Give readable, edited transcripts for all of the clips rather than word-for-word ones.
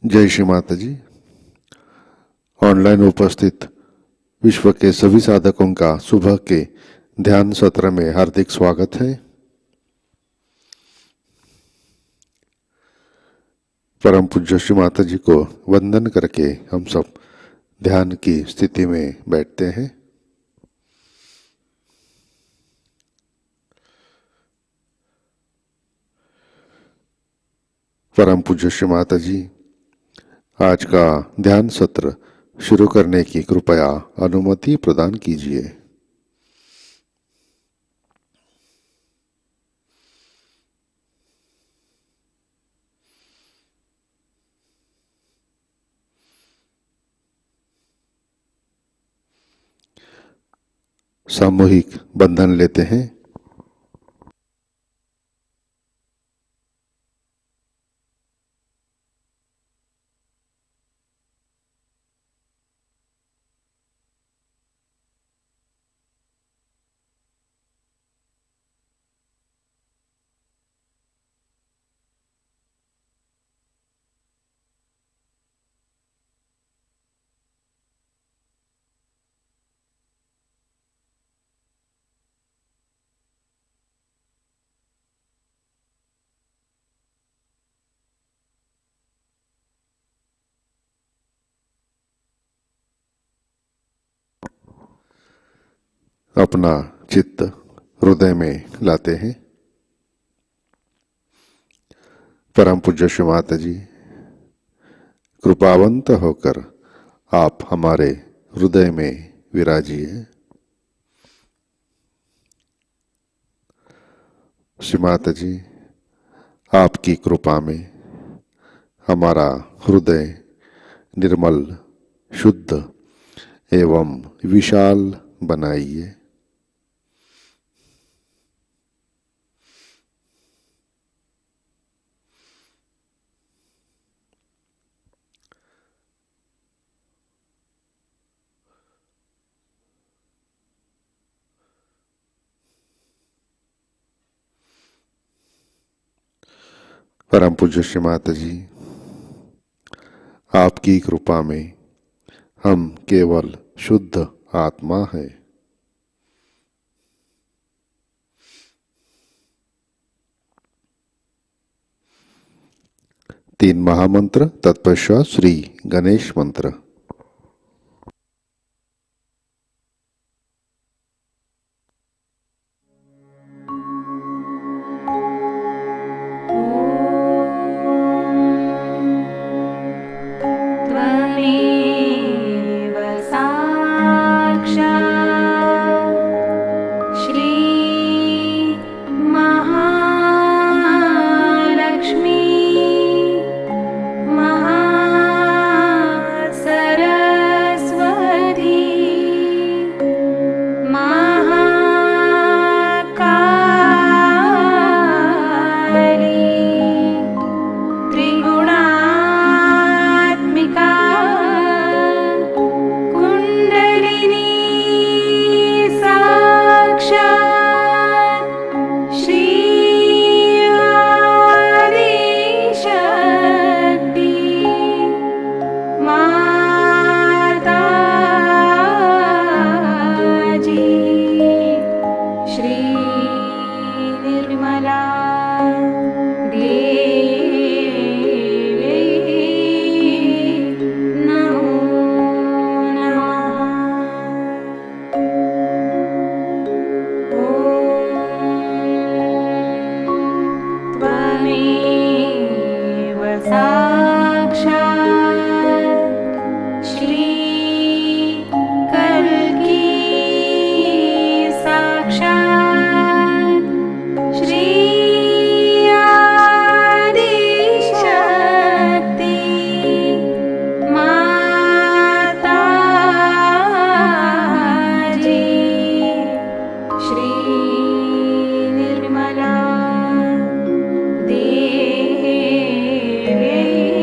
जय श्री माता जी। ऑनलाइन उपस्थित विश्व के सभी साधकों का सुबह के ध्यान सत्र में हार्दिक स्वागत है। परम पूज्य श्री माता जी को वंदन करके हम सब ध्यान की स्थिति में बैठते हैं। परम पूज्य श्री माता जी आज का ध्यान सत्र शुरू करने की कृपया अनुमति प्रदान कीजिए। सामूहिक बंधन लेते हैं। अपना चित्त हृदय में लाते हैं। परम पूज्य श्री माता जी कृपावंत होकर आप हमारे हृदय में विराजिए। श्री माता जी आपकी कृपा में हमारा हृदय निर्मल, शुद्ध एवं विशाल बनाइए। परम पूज्य श्री माता जी आपकी कृपा में हम केवल शुद्ध आत्मा है। तीन महामंत्र तत्पश्चात श्री गणेश मंत्र। देवी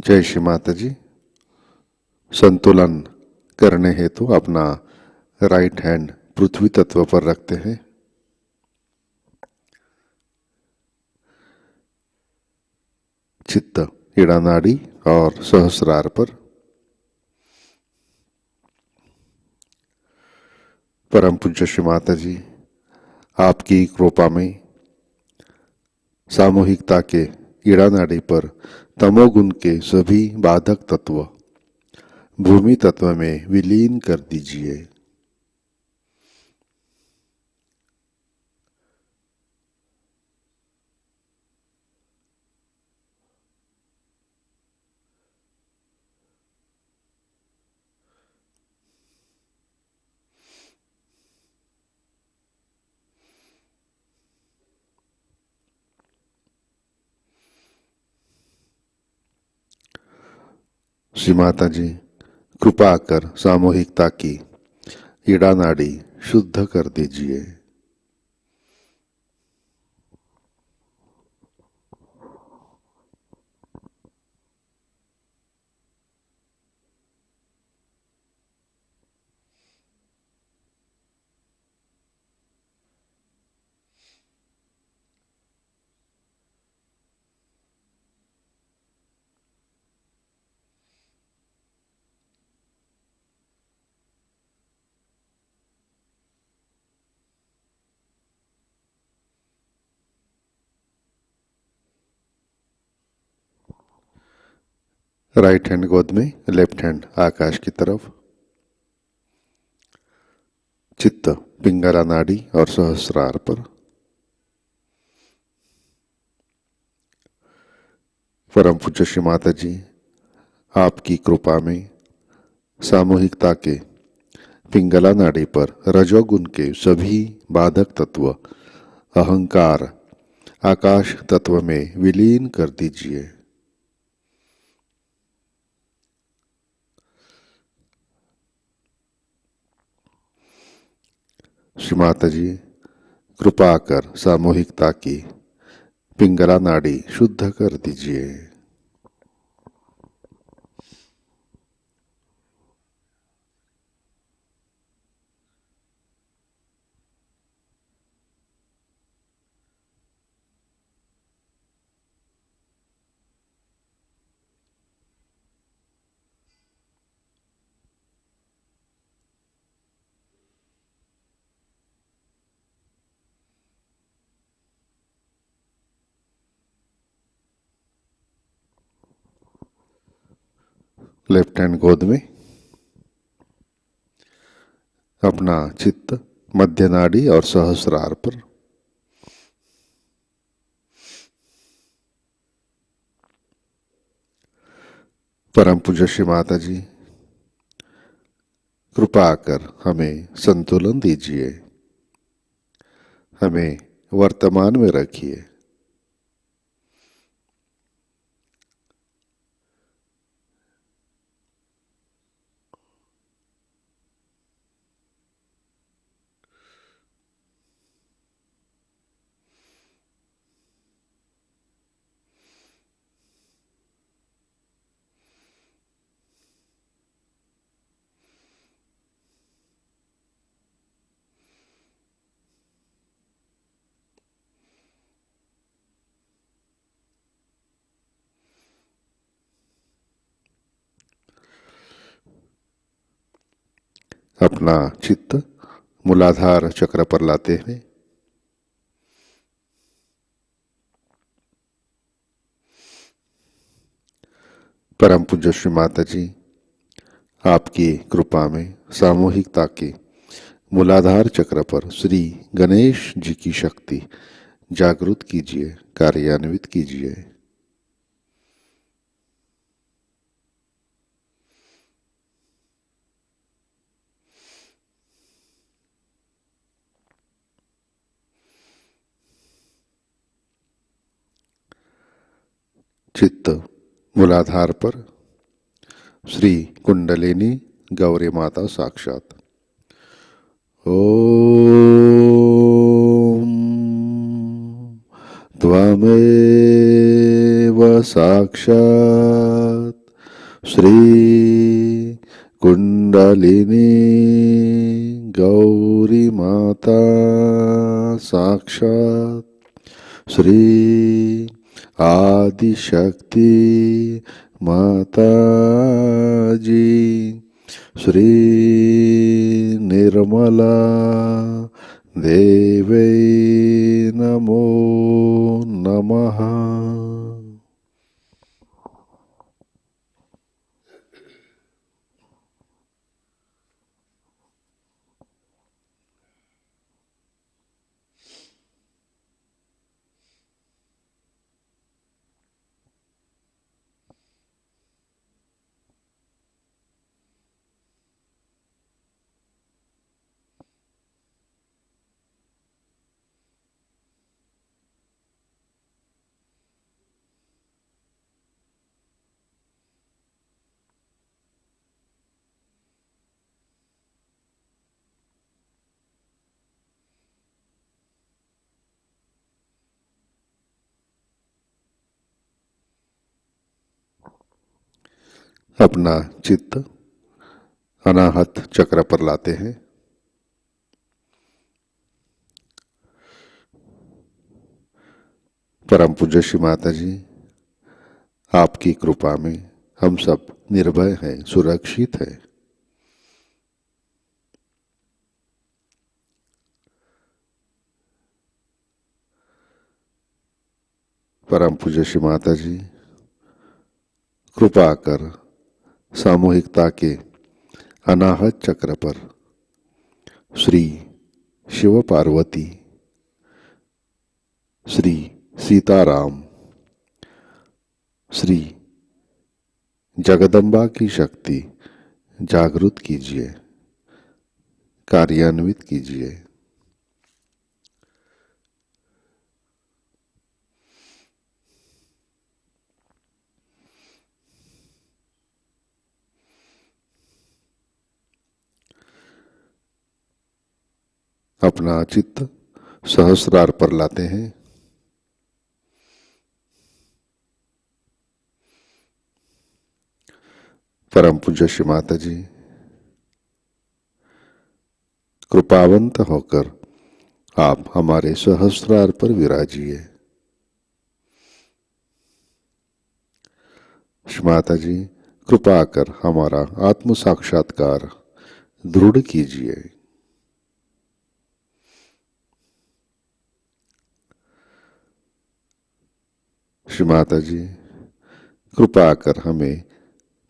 जय श्री माता जी। संतुलन करने हेतु अपना राइट हैंड पृथ्वी तत्व पर रखते हैं। चित्त इड़ा नाड़ी और सहस्रार पर। परम पूज्य श्री माता जी, आपकी कृपा में सामूहिकता के इड़ा नाड़ी पर तमोगुण के सभी बाधक तत्व भूमि तत्व में विलीन कर दीजिए। श्री माता जी, कृपा कर सामूहिकता की इड़ा नाड़ी शुद्ध कर दीजिए। राइट हैंड गोद में, लेफ्ट हैंड आकाश की तरफ। चित्त पिंगला नाड़ी और सहस्रार पर। परम पूज्य श्री माता जी, आपकी कृपा में सामूहिकता के पिंगला नाड़ी पर रजोगुण के सभी बाधक तत्व अहंकार आकाश तत्व में विलीन कर दीजिए। श्री माता जी, कृपा कर सामूहिकता की पिंगला नाड़ी शुद्ध कर दीजिए। लेफ्ट हैंड गोद में। अपना चित्त मध्य नाड़ी और सहस्रार पर। परम पूज्य श्री माता जी, कृपा कर हमें संतुलन दीजिए, हमें वर्तमान में रखिए। अपना चित्त मूलाधार चक्र पर लाते हैं। परम पूज्य श्री माता जी, आपकी कृपा में सामूहिकता के मूलाधार चक्र पर श्री गणेश जी की शक्ति जागृत कीजिए, कार्यान्वित कीजिए। चित्त मूलाधार पर श्री कुंडलिनी गौरी माता साक्षात। ओम त्वमेव साक्षात् श्री कुंडलिनी गौरी माता साक्षात श्री आदिशक्ति माता जी श्री निर्मला देवै नमो नमः। अपना चित्त अनाहत चक्र पर लाते हैं। परम पूज्य श्री माता जी, आपकी कृपा में हम सब निर्भय हैं, सुरक्षित हैं। परम पूज्य श्री माता जी, कृपा कर सामूहिकता के अनाहत चक्र पर श्री शिव पार्वती, श्री सीताराम, श्री जगदम्बा की शक्ति जागृत कीजिए, कार्यान्वित कीजिए। अपना चित्त सहस्रार पर लाते हैं। परम पूज्य श्री माता जी, कृपावंत होकर आप हमारे सहस्रार पर विराजिए। श्री माता जी, कृपा कर हमारा आत्म साक्षात्कार दृढ़ कीजिए। श्री माता जी, कृपा कर हमें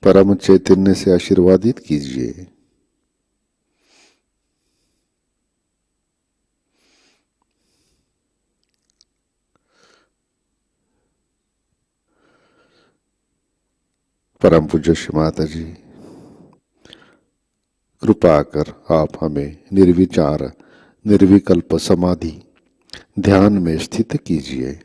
परम चैतन्य से आशीर्वादित कीजिए। परम पूज्य श्री माता जी, कृपा कर आप हमें निर्विचार निर्विकल्प समाधि ध्यान में स्थित कीजिए।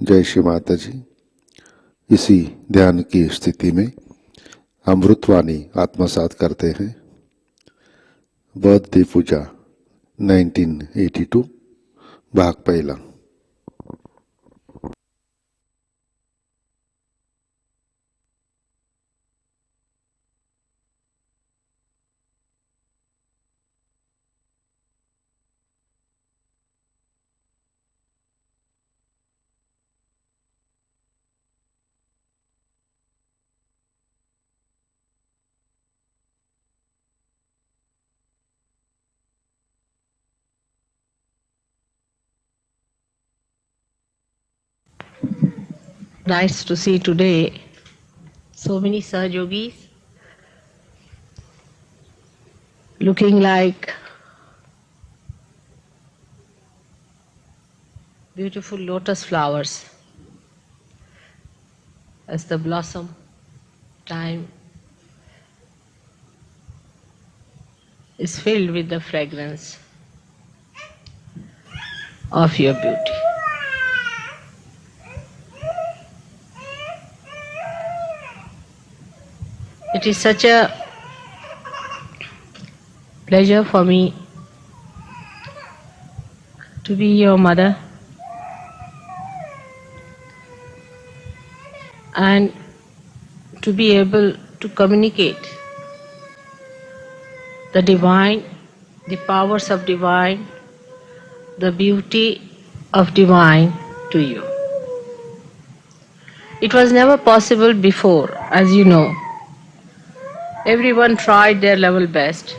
जय श्री माता जी। इसी ध्यान की स्थिति में अमृतवाणी आत्मसात करते हैं। बर्थडे पूजा 1982 भाग पहला। Nice to see today so many Sahajogis looking like beautiful lotus flowers as the blossom time is filled with the fragrance of your beauty. It is such a pleasure for me to be your mother and to be able to communicate the divine, the powers of divine, the beauty of divine to you. It was never possible before, as you know. Everyone tried their level best,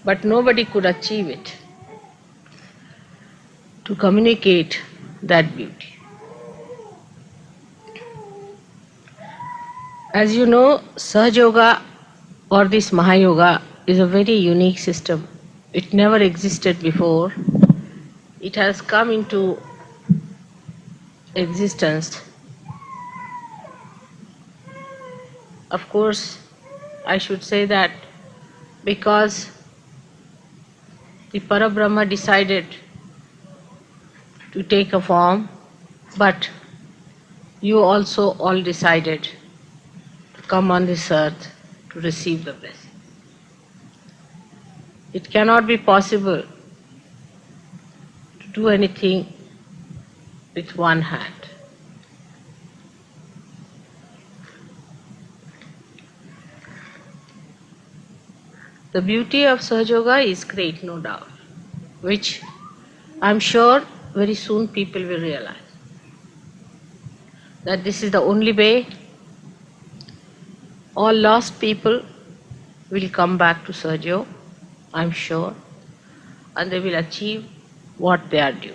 but nobody could achieve it, to communicate that beauty. As you know, Sahajayoga or this Mahayoga is a very unique system. It never existed before. It has come into existence. Of course, I should say that because the Parabrahma decided to take a form, but you also all decided to come on this earth to receive the blessing. It cannot be possible to do anything with one hand. The beauty of Sahajayoga is great, no doubt, which I'm sure very soon people will realize that this is the only way all lost people will come back to Sahajayoga, I'm sure, and they will achieve what they are due.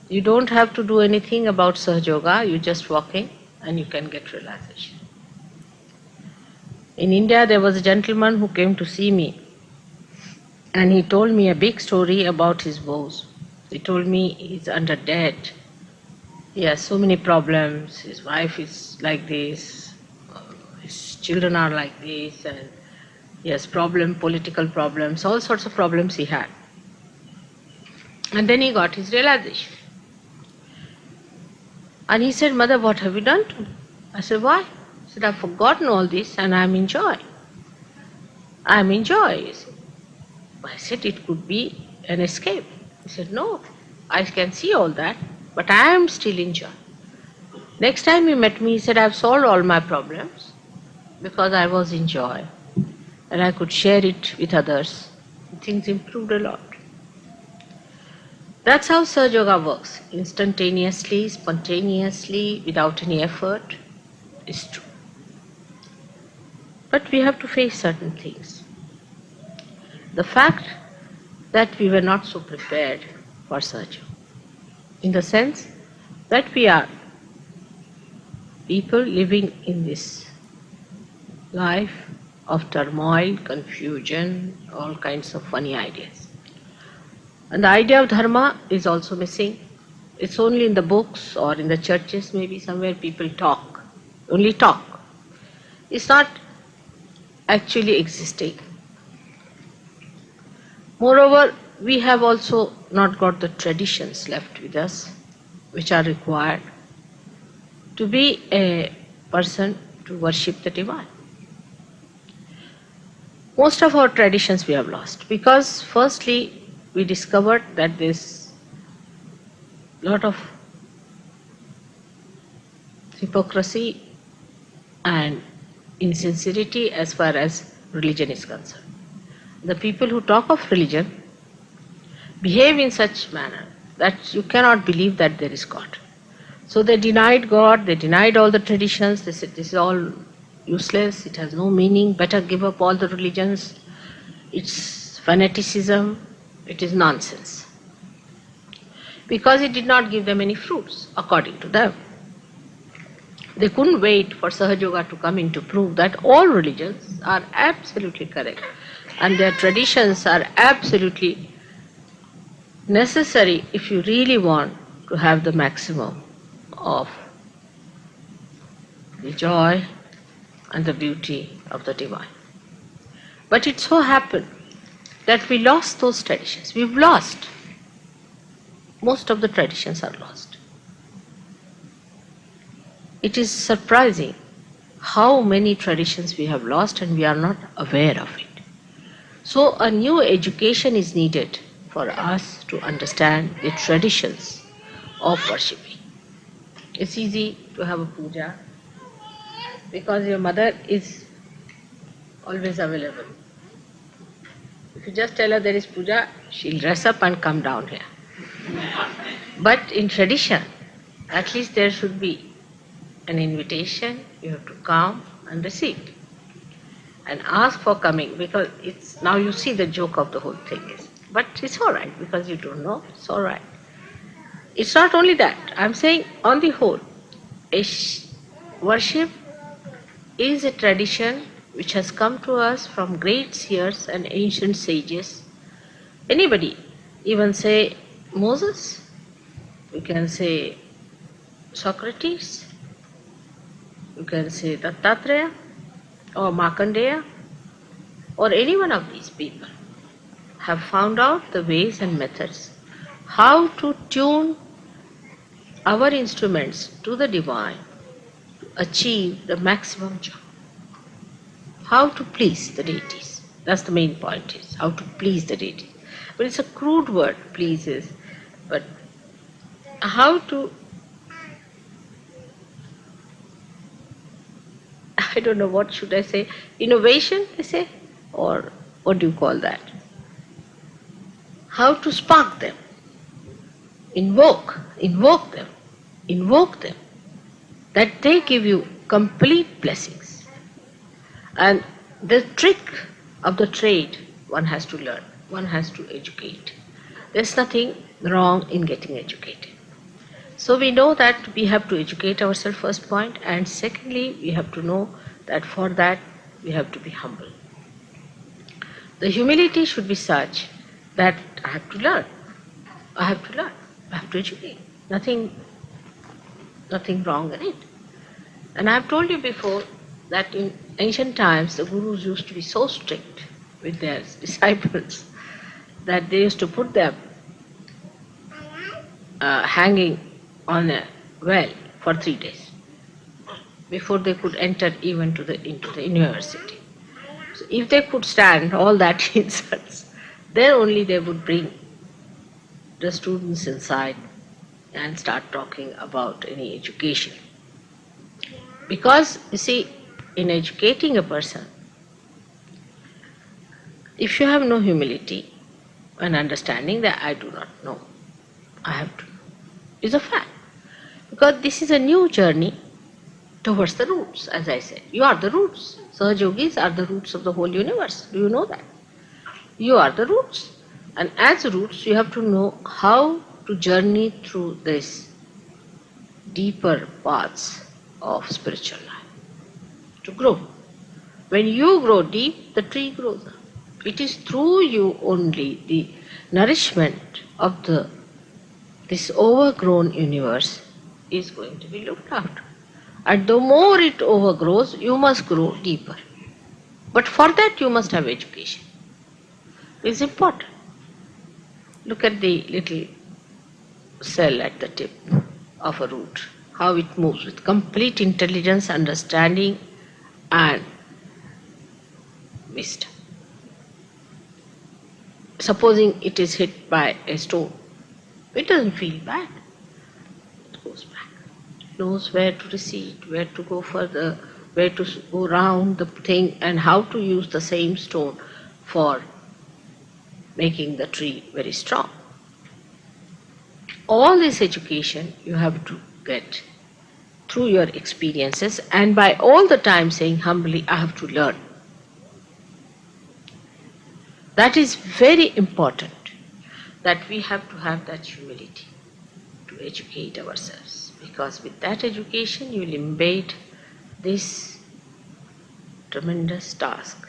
You don't have to do anything about Sahajayoga, you just walk in and you can get realization. In India, there was a gentleman who came to see me and he told me a big story about his woes. He told me he's under debt, he has so many problems, his wife is like this, his children are like this, and he has political problems, all sorts of problems he had. And then he got his realization. And he said, "Mother, what have you done to me?" I said, "Why?" He said, "I've forgotten all this and I'm in joy. I'm in joy." He said. I said, "It could be an escape." He said, "No, I can see all that, but I am still in joy." Next time he met me, he said, "I've solved all my problems because I was in joy and I could share it with others. Things improved a lot." That's how Sahajayoga works, instantaneously, spontaneously, without any effort. It's true. But we have to face certain things. The fact that we were not so prepared for Sahajayoga, in the sense that we are people living in this life of turmoil, confusion, all kinds of funny ideas. And the idea of dharma is also missing. It's only in the books or in the churches, maybe somewhere people talk, only talk. It's not actually existing. Moreover, we have also not got the traditions left with us, which are required to be a person to worship the divine. Most of our traditions we have lost because firstly we discovered that there's a lot of hypocrisy and insincerity as far as religion is concerned. The people who talk of religion behave in such manner that you cannot believe that there is God. So they denied God, they denied all the traditions, they said this is all useless, it has no meaning, better give up all the religions, it's fanaticism, it is nonsense. Because it did not give them any fruits, according to them. They couldn't wait for Sahajayoga to come in to prove that all religions are absolutely correct and their traditions are absolutely necessary if you really want to have the maximum of the joy and the beauty of the divine. But it so happened that we lost those traditions. We've lost. Most of the traditions are lost. It is surprising how many traditions we have lost and we are not aware of it. So a new education is needed for us to understand the traditions of worshipping. It's easy to have a puja because your mother is always available. If you just tell her there is puja, she'll dress up and come down here. But in tradition, at least there should be an invitation, you have to come and receive and ask for coming, because it's now you see the joke of the whole thing is, but it's all right because you don't know, it's all right. It's not only that, I'm saying on the whole, worship is a tradition which has come to us from great seers and ancient sages. Anybody, even say Moses, you can say Socrates, you can say Dattatreya or Markandeya, or any one of these people have found out the ways and methods how to tune our instruments to the divine to achieve the maximum joy. How to please the deities. That's the main point, is how to please the deities. But it's a crude word, pleases, but how to, I don't know what should I say, innovation I say, or what do you call that? How to spark them, invoke them, that they give you complete blessings. And the trick of the trade one has to learn, one has to educate. There's nothing wrong in getting educated. So we know that we have to educate ourselves, first point, and secondly, we have to know that for that we have to be humble. The humility should be such that I have to learn, I have to educate. Nothing wrong in it. And I have told you before that in ancient times the gurus used to be so strict with their disciples that they used to put them hanging on a well for 3 days before they could enter even into the university. So if they could stand all that insults, then only they would bring the students inside and start talking about any education. Because, you see, in educating a person, if you have no humility and understanding that I do not know, I have to know, is a fact. Because this is a new journey towards the roots, as I said. You are the roots. Sahajogis are the roots of the whole universe. Do you know that? You are the roots. And as roots, you have to know how to journey through this deeper paths of spiritual life, to grow. When you grow deep, the tree grows up. It is through you only the nourishment of this overgrown universe is going to be looked after. And the more it overgrows, you must grow deeper. But for that you must have education. It's important. Look at the little cell at the tip of a root, how it moves with complete intelligence, understanding, and wisdom. Supposing it is hit by a stone, it doesn't feel bad. It goes back. It knows where to recede, where to go further, where to go round the thing, and how to use the same stone for making the tree very strong. All this education you have to get through your experiences, and by all the time saying humbly, I have to learn. That is very important, that we have to have that humility to educate ourselves, because with that education you will invade this tremendous task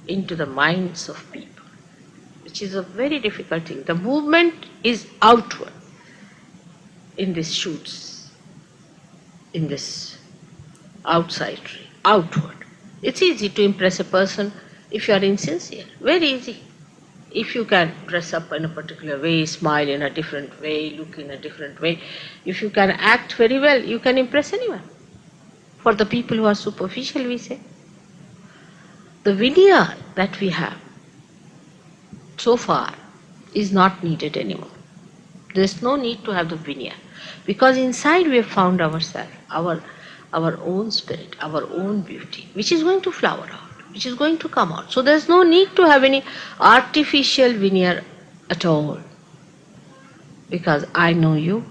into the minds of people, which is a very difficult thing. The movement is outward in these shoots, in this outside tree, outward. It's easy to impress a person if you are insincere, very easy. If you can dress up in a particular way, smile in a different way, look in a different way, if you can act very well, you can impress anyone. For the people who are superficial, we say, the veneer that we have so far is not needed anymore. There is no need to have the veneer, because inside we have found ourselves, our own spirit, our own beauty, which is going to flower out, which is going to come out. So there is no need to have any artificial veneer at all, because I know you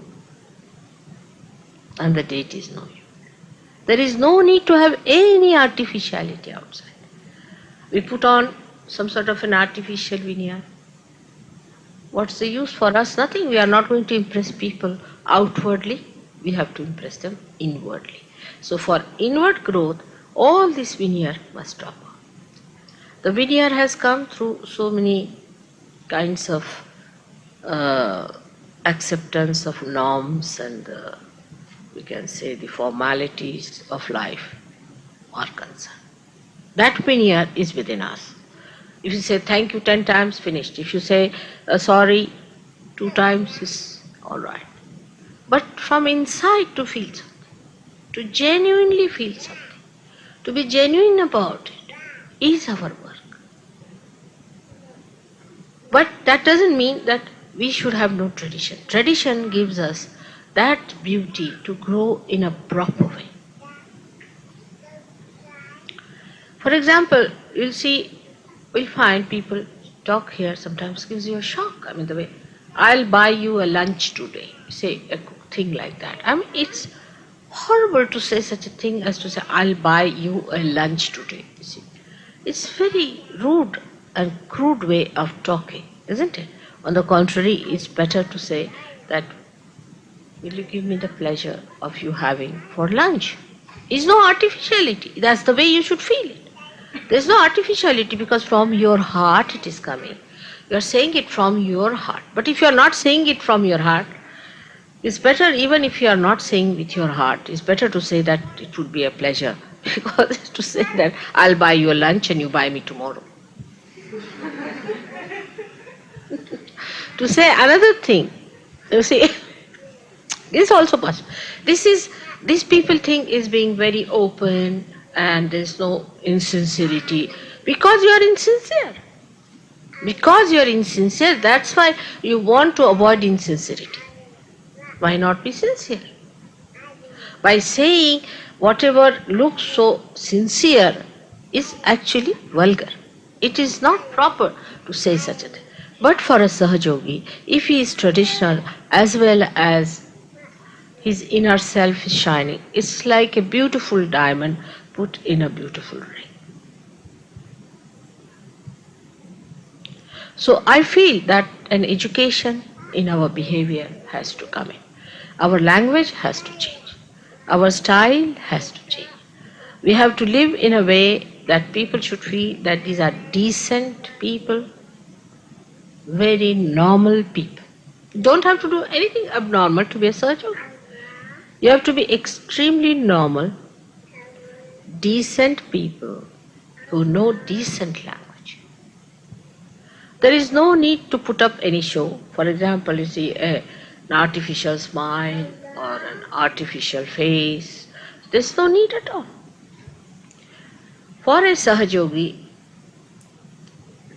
and the deities know you. There is no need to have any artificiality outside. We put on some sort of an artificial veneer. What's the use for us? Nothing. We are not going to impress people outwardly. We have to impress them inwardly. So for inward growth, all this veneer must drop off. The veneer has come through so many kinds of acceptance of norms and we can say the formalities of life are concerned. That veneer is within us. If you say thank you 10 times, finished. If you say sorry 2 times, is all right. But from inside to feel something, to genuinely feel something, to be genuine about it, is our work. But that doesn't mean that we should have no tradition. Tradition gives us that beauty to grow in a proper way. For example, we'll find people talk here sometimes gives you a shock. I mean, the way, I'll buy you a lunch today, say a thing like that. I mean, it's horrible to say such a thing as to say, I'll buy you a lunch today. You see, it's very rude and crude way of talking, isn't it? On the contrary, it's better to say that, will you give me the pleasure of you having for lunch? It's no artificiality. That's the way you should feel it. There's no artificiality, because from your heart it is coming. You are saying it from your heart. But if you are not saying it from your heart, it's better, even if you are not saying with your heart, it's better to say that it would be a pleasure, because to say that I'll buy you a lunch and you buy me tomorrow. To say another thing, you see, this is also possible. This people think is being very open and there's no insincerity, because you are insincere. Because you are insincere, that's why you want to avoid insincerity. Why not be sincere? By saying whatever looks so sincere is actually vulgar. It is not proper to say such a thing. But for a Sahajogi, if he is traditional as well as his inner self is shining, it's like a beautiful diamond put in a beautiful ring. So I feel that an education in our behavior has to come in. Our language has to change. Our style has to change. We have to live in a way that people should feel that these are decent people, very normal people. You don't have to do anything abnormal to be a Sahajogi. You have to be extremely normal, decent people who know decent language. There is no need to put up any show. For example, you see an artificial smile or an artificial face. There's no need at all. For a Sahajogi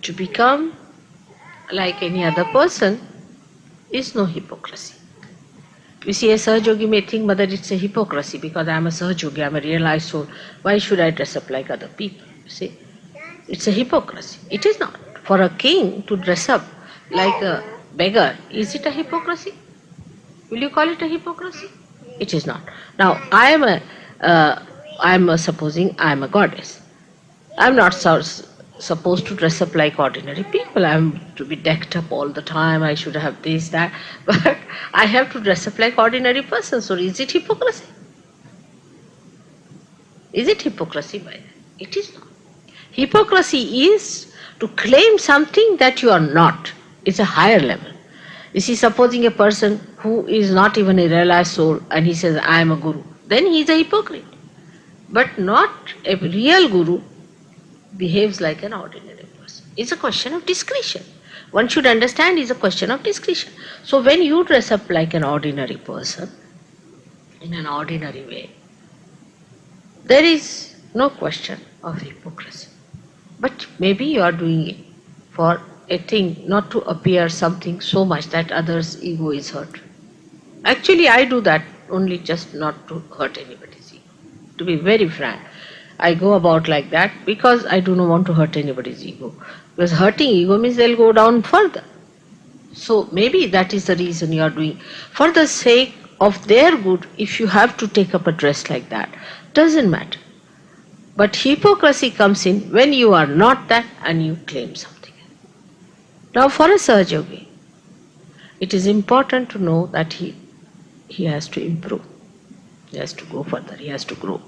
to become like any other person is no hypocrisy. You see, a Sahajogi may think whether it's a hypocrisy because I am a Sahajogi, I am a realized soul. Why should I dress up like other people? You see, it's a hypocrisy. It is not. For a king to dress up like a beggar, is it a hypocrisy? Will you call it a hypocrisy? It is not. Now, supposing I am a goddess. I am not supposed to dress up like ordinary people. I am to be decked up all the time. I should have this, that. But I have to dress up like ordinary person. So is it hypocrisy? Is it hypocrisy by that? It is not. Hypocrisy is to claim something that you are not. It's a higher level. You see, supposing a person who is not even a realized soul and he says, I am a guru, then he is a hypocrite. But not a real guru behaves like an ordinary person. It's a question of discretion. One should understand it's a question of discretion. So when you dress up like an ordinary person, in an ordinary way, there is no question of hypocrisy. But maybe you are doing it for a thing not to appear something so much that others' ego is hurt. Actually, I do that only just not to hurt anybody's ego. To be very frank, I go about like that because I do not want to hurt anybody's ego. Because hurting ego means they'll go down further. So maybe that is the reason you are doing. For the sake of their good, if you have to take up a dress like that, doesn't matter. But hypocrisy comes in when you are not that and you claim something. Now for a Sahajogi, it is important to know that he has to improve. He has to go further, he has to grow.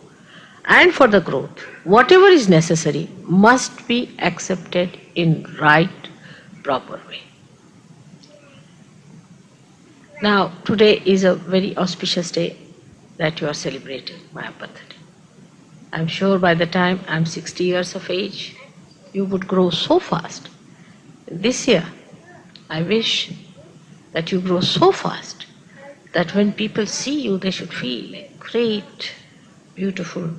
And for the growth, whatever is necessary must be accepted in right, proper way. Now today is a very auspicious day that you are celebrating my birthday. I am sure by the time I am 60 years of age, you would grow so fast. This year, I wish that you grow so fast that when people see you, they should feel a great, beautiful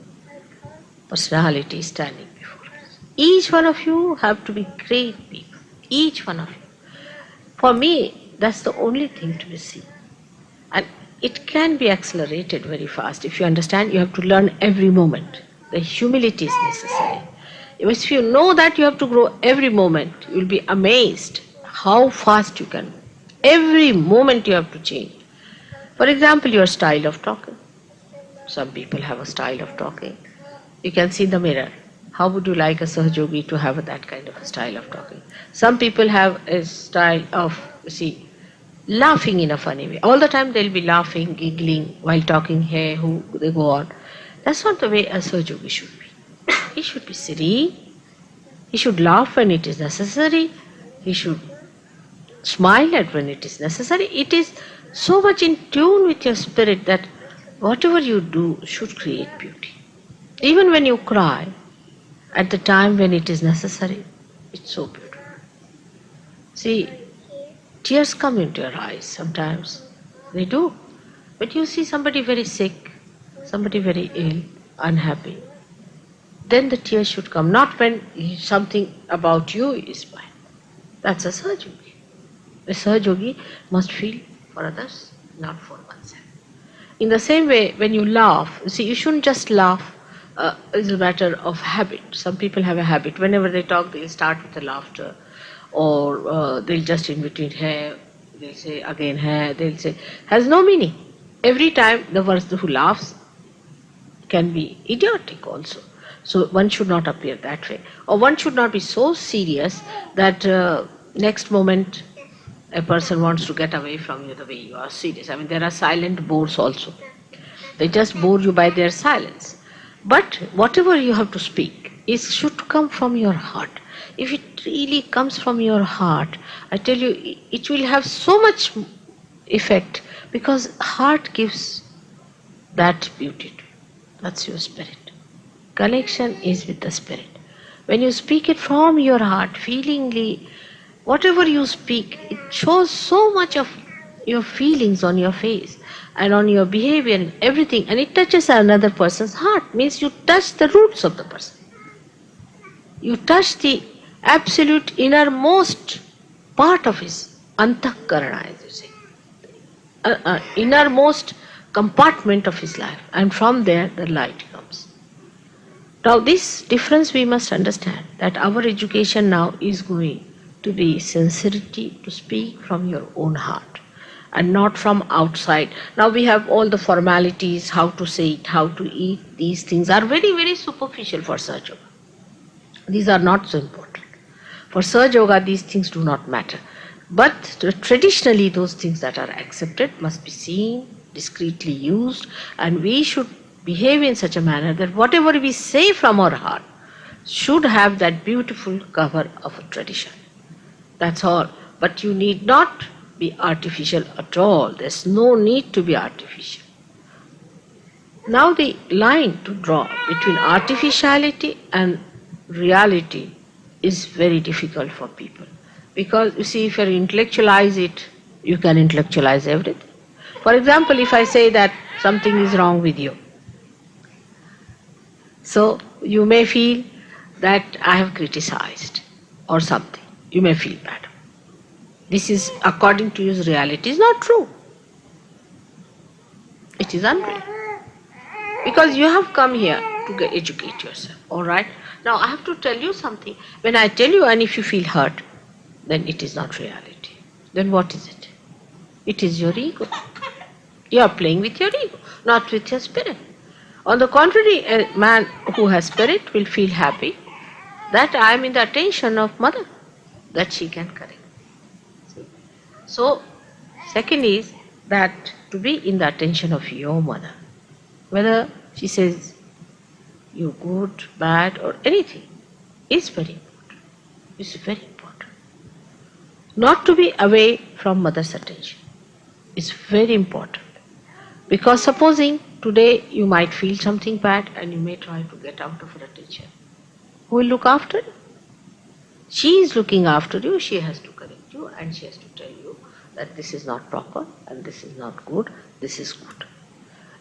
personality standing before us. Each one of you have to be great people. Each one of you. For me, that's the only thing to be seen. And it can be accelerated very fast. If you understand, you have to learn every moment. The humility is necessary. If you know that you have to grow every moment, you will be amazed how fast you can. Every moment you have to change. For example, your style of talking. Some people have a style of talking. You can see in the mirror. How would you like a Sahajogi to have that kind of a style of talking? Some people have a style of, laughing in a funny way. All the time they'll be laughing, giggling while talking here, they go on. That's not the way a Sahajogi should be. He should be serene. He should laugh when it is necessary. He should smile at when it is necessary. It is so much in tune with your spirit that whatever you do should create beauty. Even when you cry, at the time when it is necessary, it's so beautiful. See, tears come into your eyes sometimes. They do. But you see somebody very sick, somebody very ill, unhappy, then the tears should come, not when something about you is fine. That's a Sahajogi. A Sahajogi must feel for others, not for oneself. In the same way, when you laugh, you shouldn't just laugh. It's a matter of habit. Some people have a habit. Whenever they talk, they'll start with a laughter, or they'll just in between hair, they'll say again hair, they'll say, has no meaning. Every time the person who laughs can be idiotic also. So one should not appear that way. Or one should not be so serious that next moment a person wants to get away from you the way you are serious. There are silent bores also. They just bore you by their silence. But whatever you have to speak, it should come from your heart. If it really comes from your heart, I tell you, it will have so much effect because heart gives that beauty to you. That's your spirit. Connection is with the spirit. When you speak it from your heart, feelingly, whatever you speak, it shows so much of your feelings on your face and on your behavior and everything, and it touches another person's heart. Means you touch the roots of the person. You touch the absolute innermost part of his antakarana, as you say, innermost compartment of his life, and from there the light comes. Now this difference we must understand, that our education now is going to be sincerity, to speak from your own heart and not from outside. Now we have all the formalities, how to say it, how to eat. These things are very, very superficial for Sahaja Yoga. These are not so important. For Sahaja Yoga, these things do not matter. But traditionally, those things that are accepted must be seen, discreetly used, and we should behave in such a manner that whatever we say from our heart should have that beautiful cover of a tradition. That's all. But you need not be artificial at all. There's no need to be artificial. Now the line to draw between artificiality and reality is very difficult for people. Because you see, if you intellectualize it, you can intellectualize everything. For example, if I say that something is wrong with you, so you may feel that I have criticized or something. You may feel bad. This is, according to his reality, is not true. It is unreal. Because you have come here to educate yourself, all right? Now I have to tell you something. When I tell you and if you feel hurt, then it is not reality. Then what is it? It is your ego. You are playing with your ego, not with your spirit. On the contrary, a man who has spirit will feel happy that I am in the attention of mother, that she can correct. So, second is that to be in the attention of your mother, whether she says you good, bad or anything, is very important. It's very important. Not to be away from mother's attention is very important. Because supposing today you might feel something bad and you may try to get out of her attention. Who will look after you? She is looking after you, she has to correct you and she has to tell you that this is not proper and this is not good, this is good.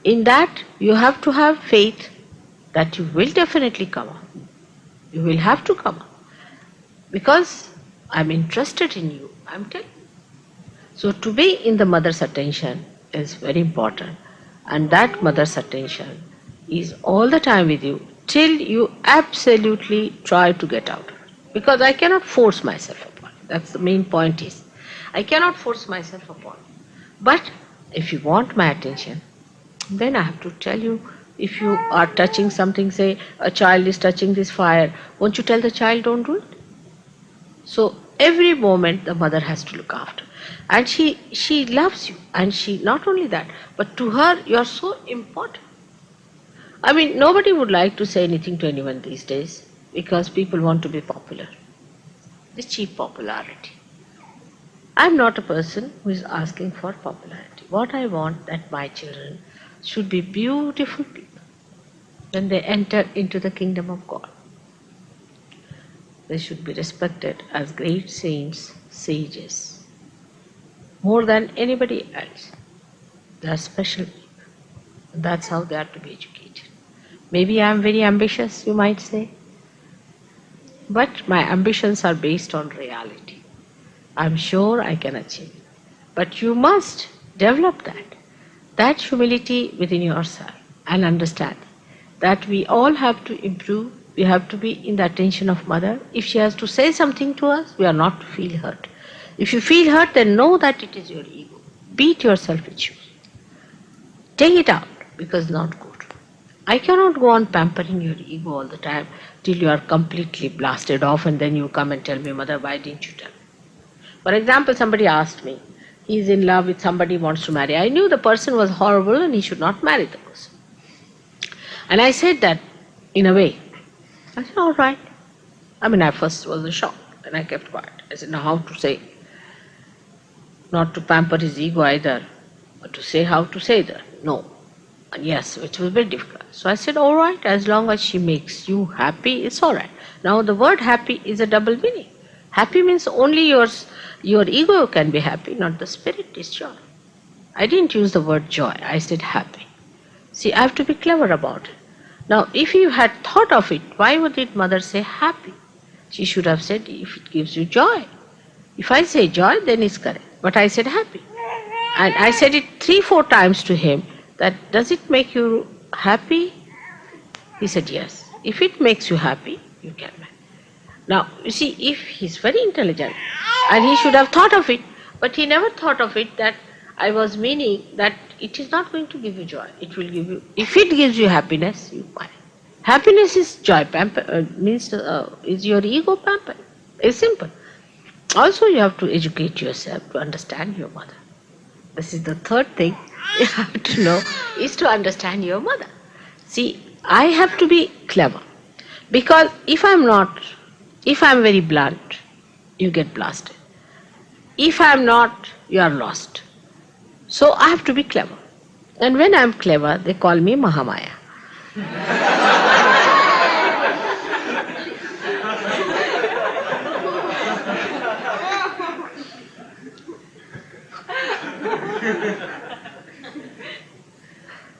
In that you have to have faith that you will definitely come up. You will have to come up. Because I am interested in you, I am telling you. So to be in the mother's attention is very important, and that mother's attention is all the time with you till you absolutely try to get out of it. Because I cannot force myself upon it. That's the main point is. I cannot force myself upon it. But if you want my attention, then I have to tell you, if you are touching something, say a child is touching this fire, won't you tell the child don't do it? So every moment the mother has to look after. And she loves you, and she, not only that, but to her you are so important. I mean, nobody would like to say anything to anyone these days because people want to be popular. The cheap popularity. I am not a person who is asking for popularity. What I want, that my children should be beautiful people when they enter into the kingdom of God. They should be respected as great saints, sages, more than anybody else. They are special people. That's how they are to be educated. Maybe I am very ambitious, you might say, but my ambitions are based on reality. I am sure I can achieve it. But you must develop that humility within yourself, and understand that we all have to improve. We have to be in the attention of mother. If she has to say something to us, we are not to feel hurt. If you feel hurt, then know that it is your ego. Beat yourself with shoes. Take it out, because it's not good. I cannot go on pampering your ego all the time till you are completely blasted off and then you come and tell me, Mother, why didn't you tell me? For example, somebody asked me, he is in love with somebody, wants to marry. I knew the person was horrible and he should not marry the person. And I said that in a way. I said, all right. I mean, I first was shocked and I kept quiet. I said, now how to say? Not to pamper his ego either, but to say how to say that. No. And yes, which was very difficult. So I said, all right, as long as she makes you happy, it's all right. Now the word happy is a double meaning. Happy means only your ego can be happy, not the spirit is joy. I didn't use the word joy, I said happy. See, I have to be clever about it. Now, if you had thought of it, why would it mother say happy? She should have said, if it gives you joy. If I say joy, then it's correct. But I said happy. And I said it 3-4 times to him, that does it make you happy? He said yes. If it makes you happy, you can. Now, you see, if he's very intelligent, and he should have thought of it, but he never thought of it that I was meaning that it is not going to give you joy. It will give you, if it gives you happiness, you buy. Happiness is joy, is your ego pampered. It's simple. Also, you have to educate yourself to understand your mother. This is the third thing you have to know, is to understand your mother. See, I have to be clever. Because if I'm very blunt, you get blasted. If I'm not, you are lost. So I have to be clever. And when I'm clever, they call me Mahamaya.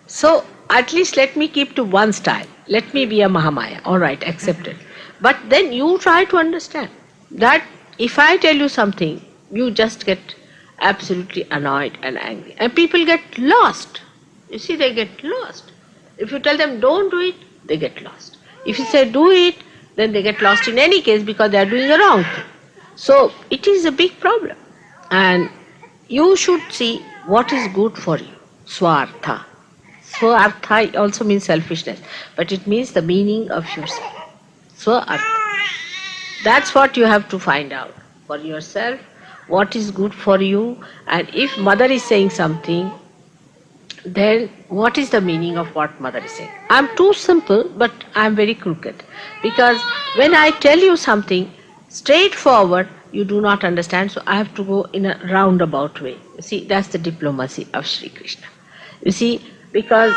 So at least let me keep to one style. Let me be a Mahamaya. All right, accepted. But then you try to understand that if I tell you something, you just get absolutely annoyed and angry. And people get lost. You see, they get lost. If you tell them don't do it, they get lost. If you say do it, then they get lost in any case because they are doing the wrong thing. So it is a big problem. And you should see what is good for you. Swartha. Swartha also means selfishness, but it means the meaning of yourself. Swartha. That's what you have to find out for yourself, what is good for you. And if mother is saying something, then what is the meaning of what mother is saying? I'm too simple, but I'm very crooked. Because when I tell you something straightforward, you do not understand, so I have to go in a roundabout way. You see, that's the diplomacy of Shri Krishna. You see, because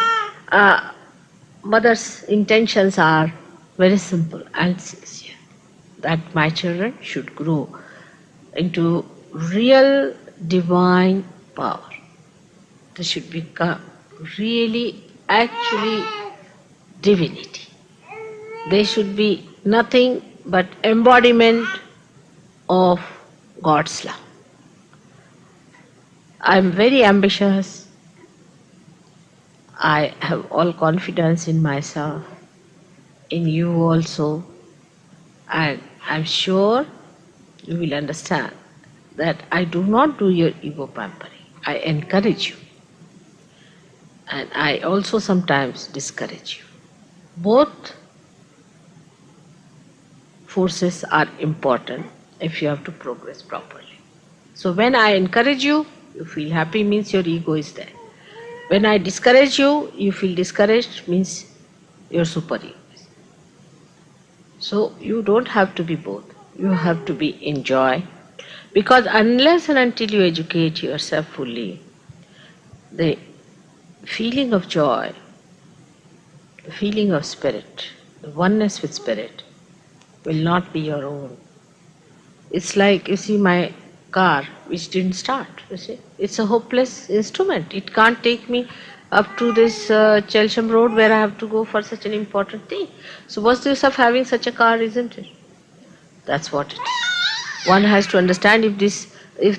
mother's intentions are very simple and sincere, that my children should grow into real divine power. They should become really, actually divinity. They should be nothing but embodiment of God's love. I am very ambitious. I have all confidence in myself, in you also, and I'm sure you will understand that I do not do your ego pampering. I encourage you. And I also sometimes discourage you. Both forces are important if you have to progress properly. So when I encourage you, you feel happy, means your ego is there. When I discourage you, you feel discouraged, means your superego is there. So you don't have to be both. You have to be in joy. Because unless and until you educate yourself fully, the feeling of joy, the feeling of spirit, the oneness with spirit will not be your own. It's like, you see, my car which didn't start, you see. It's a hopeless instrument. It can't take me up to this Chelsham road where I have to go for such an important thing. So what's the use of having such a car, isn't it? That's what it is. One has to understand, if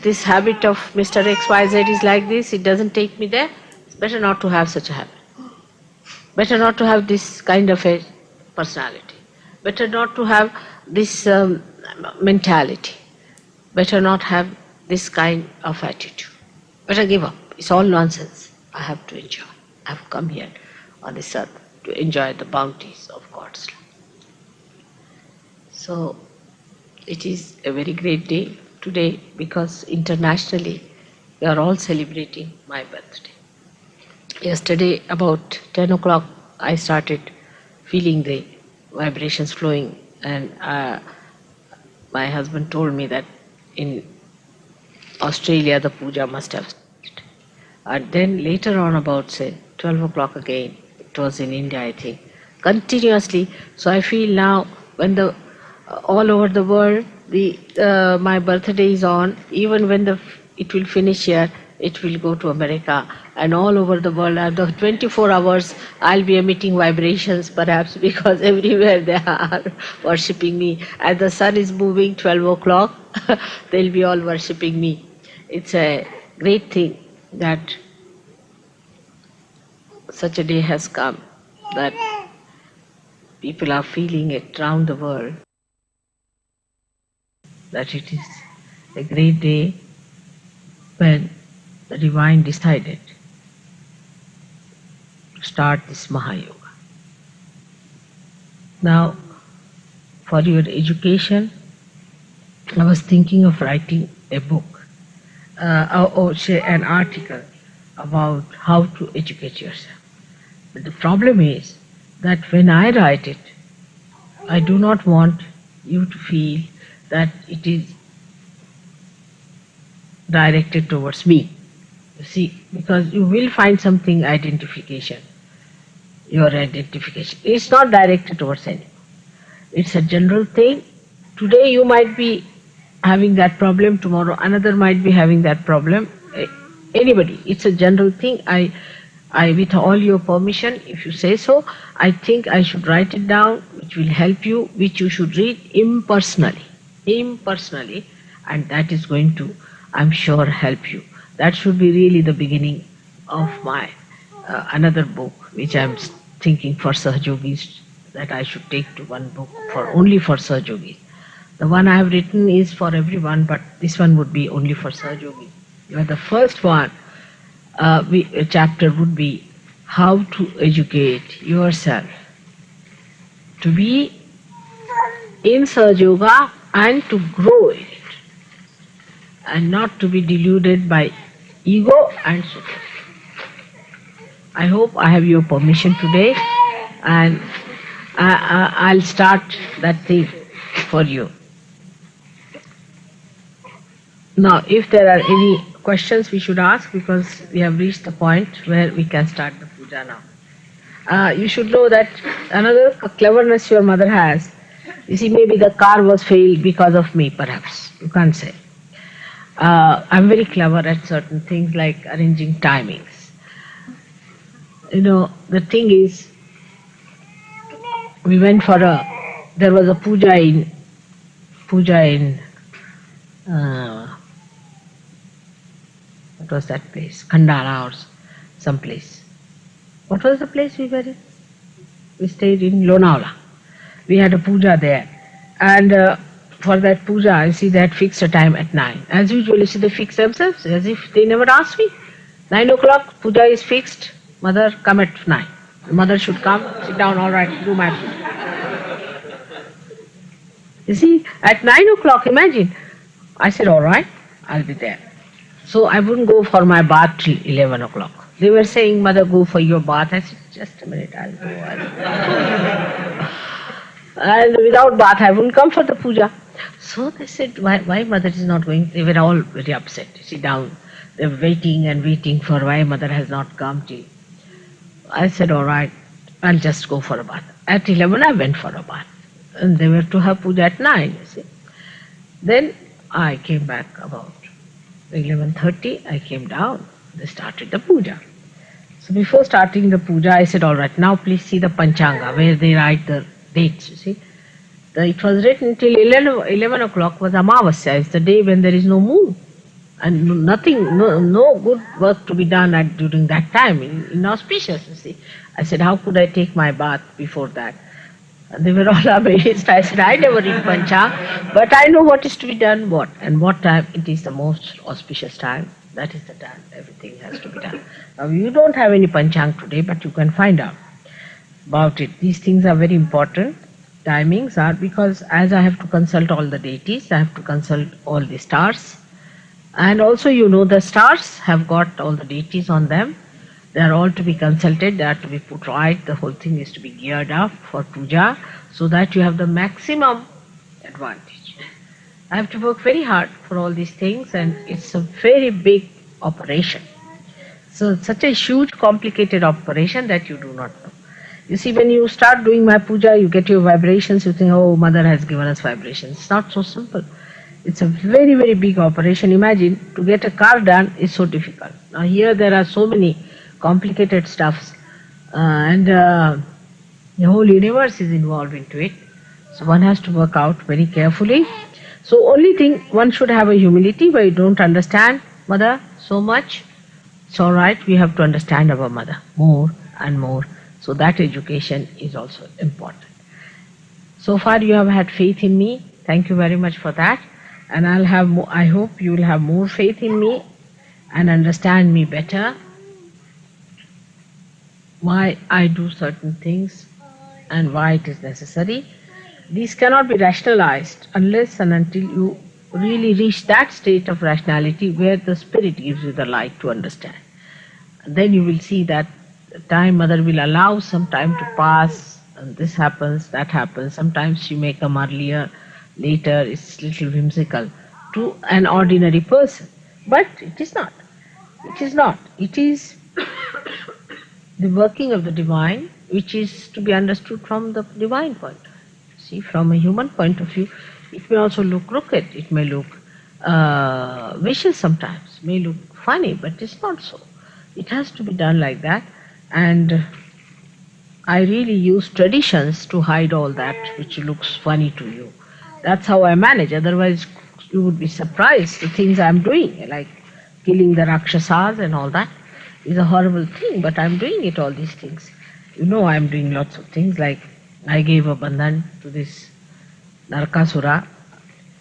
this habit of Mr. XYZ is like this, it doesn't take me there, it's better not to have such a habit. Better not to have this kind of a personality. Better not to have this mentality. Better not have this kind of attitude. Better give up. It's all nonsense. I have to enjoy. I have come here on this earth to enjoy the bounties of God's love. So it is a very great day today, because internationally we are all celebrating my birthday. Yesterday about 10 o'clock I started feeling the vibrations flowing, and my husband told me that in Australia the puja must have started. And then later on about, say, 12 o'clock again, it was in India, I think, continuously. So I feel now when all over the world My birthday is on. Even when it will finish here, it will go to America and all over the world. After 24 hours, I'll be emitting vibrations, perhaps, because everywhere they are worshipping me. As the sun is moving, 12 o'clock, they'll be all worshipping me. It's a great thing that such a day has come, that people are feeling it around the world, that it is a great day when the Divine decided to start this Mahayoga. Now, for your education, I was thinking of writing a book or say an article about how to educate yourself. But the problem is that when I write it, I do not want you to feel that it is directed towards me. You see, because you will find something identification, your identification. It's not directed towards anyone. It's a general thing. Today you might be having that problem, tomorrow another might be having that problem. Anybody, it's a general thing. I, with all your permission, if you say so, I think I should write it down, which will help you, which you should read impersonally, and that is going to, I'm sure, help you. That should be really the beginning of my another book, which I'm thinking for Sahajogis, that I should take to one book only for Sahajogis. The one I have written is for everyone, but this one would be only for Sahajogis. The first one, chapter would be how to educate yourself to be in Sahajayoga and to grow in it, and not to be deluded by ego and so forth. I hope I have your permission today, and I'll start that thing for you. Now, if there are any questions we should ask, because we have reached the point where we can start the puja now. You should know that another cleverness your mother has, you see, maybe the car was failed because of me, perhaps. You can't say. I'm very clever at certain things like arranging timings. You know, the thing is, we went for there was a puja in what was that place? Khandala or some place. What was the place we were in? We stayed in Lonavala. We had a puja there. And for that puja, I see that fixed a time at 9. As usual, you see, they fix themselves as if they never asked me. 9 o'clock, puja is fixed. Mother, come at 9. The mother should come, sit down, all right, do my puja. You see, at 9 o'clock, imagine. I said, all right, I'll be there. So I wouldn't go for my bath till 11 o'clock. They were saying, Mother, go for your bath. I said, just a minute, I'll go. And without bath, I wouldn't come for the puja. So they said, why Mother is not going? They were all very upset. Sit down. They were waiting and waiting for why Mother has not come till. I said, all right, I'll just go for a bath. At 11, I went for a bath. And they were to have puja at 9, you see. Then I came back about 11:30, I came down. They started the puja. So before starting the puja, I said, all right, now please see the Panchanga, where they write the dates, you see. It was written till 11 o'clock was Amavasya. It's the day when there is no moon. And nothing, no good work to be done during that time, inauspicious, you see. I said, how could I take my bath before that? And they were all amazed. I said, I never read Panchang, but I know what is to be done, what time it is the most auspicious time. That is the time everything has to be done. Now, you don't have any Panchang today, but you can find out about it. These things are very important. Timings are, because as I have to consult all the deities, I have to consult all the stars. And also, you know, the stars have got all the deities on them. They are all to be consulted, they are to be put right, the whole thing is to be geared up for puja, so that you have the maximum advantage. I have to work very hard for all these things, and it's a very big operation. So such a huge, complicated operation that you do not know. You see, when you start doing my puja, you get your vibrations, you think, oh, Mother has given us vibrations. It's not so simple. It's a very, very big operation. Imagine to get a car done is so difficult. Now here there are so many complicated stuffs, and the whole universe is involved into it. So one has to work out very carefully. So only thing, one should have a humility where you don't understand mother so much. It's all right. We have to understand our mother more and more. So that education is also important. So far you have had faith in me. Thank you very much for that. And I'll have more, I hope you will have more faith in me and understand me better, why I do certain things and why it is necessary. These cannot be rationalized unless and until you really reach that state of rationality where the spirit gives you the light to understand. And then you will see that time mother will allow some time to pass, and this happens, that happens. Sometimes she may come earlier, later, it's little whimsical to an ordinary person. But it is not. It is not. It is the working of the divine, which is to be understood from the divine point. See, from a human point of view, it may also look crooked, it may look vicious sometimes, may look funny, but it's not so. It has to be done like that, and I really use traditions to hide all that which looks funny to you. That's how I manage, otherwise, you would be surprised the things I'm doing, like killing the Rakshasas and all that is a horrible thing, but I'm doing it, all these things. You know, I'm doing lots of things, like I gave a bandhan to this Narkasura,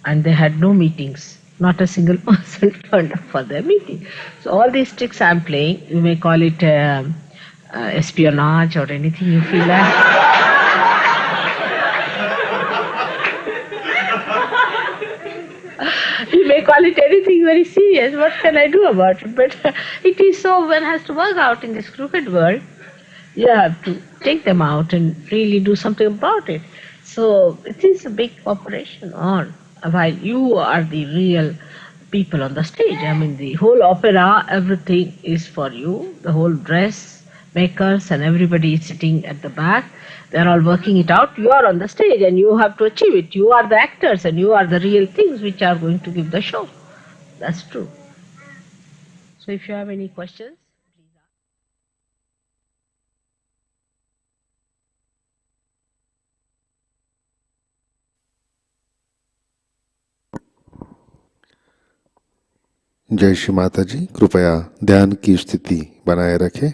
and they had no meetings. Not a single person turned up for their meeting. So all these tricks I'm playing, you may call it espionage or anything you feel like. You may call it anything very serious. What can I do about it? But it is so. One has to work out in this crooked world. You have to take them out and really do something about it. So it is a big operation on, while you are the real people on the stage. I mean, the whole opera, everything is for you. The whole dress makers and everybody is sitting at the back. They're all working it out. You are on the stage and you have to achieve it. You are the actors and you are the real things which are going to give the show. That's true. So if you have any questions, please ask. जय श्री माता जी, कृपया ध्यान की स्थिति बनाए रखें।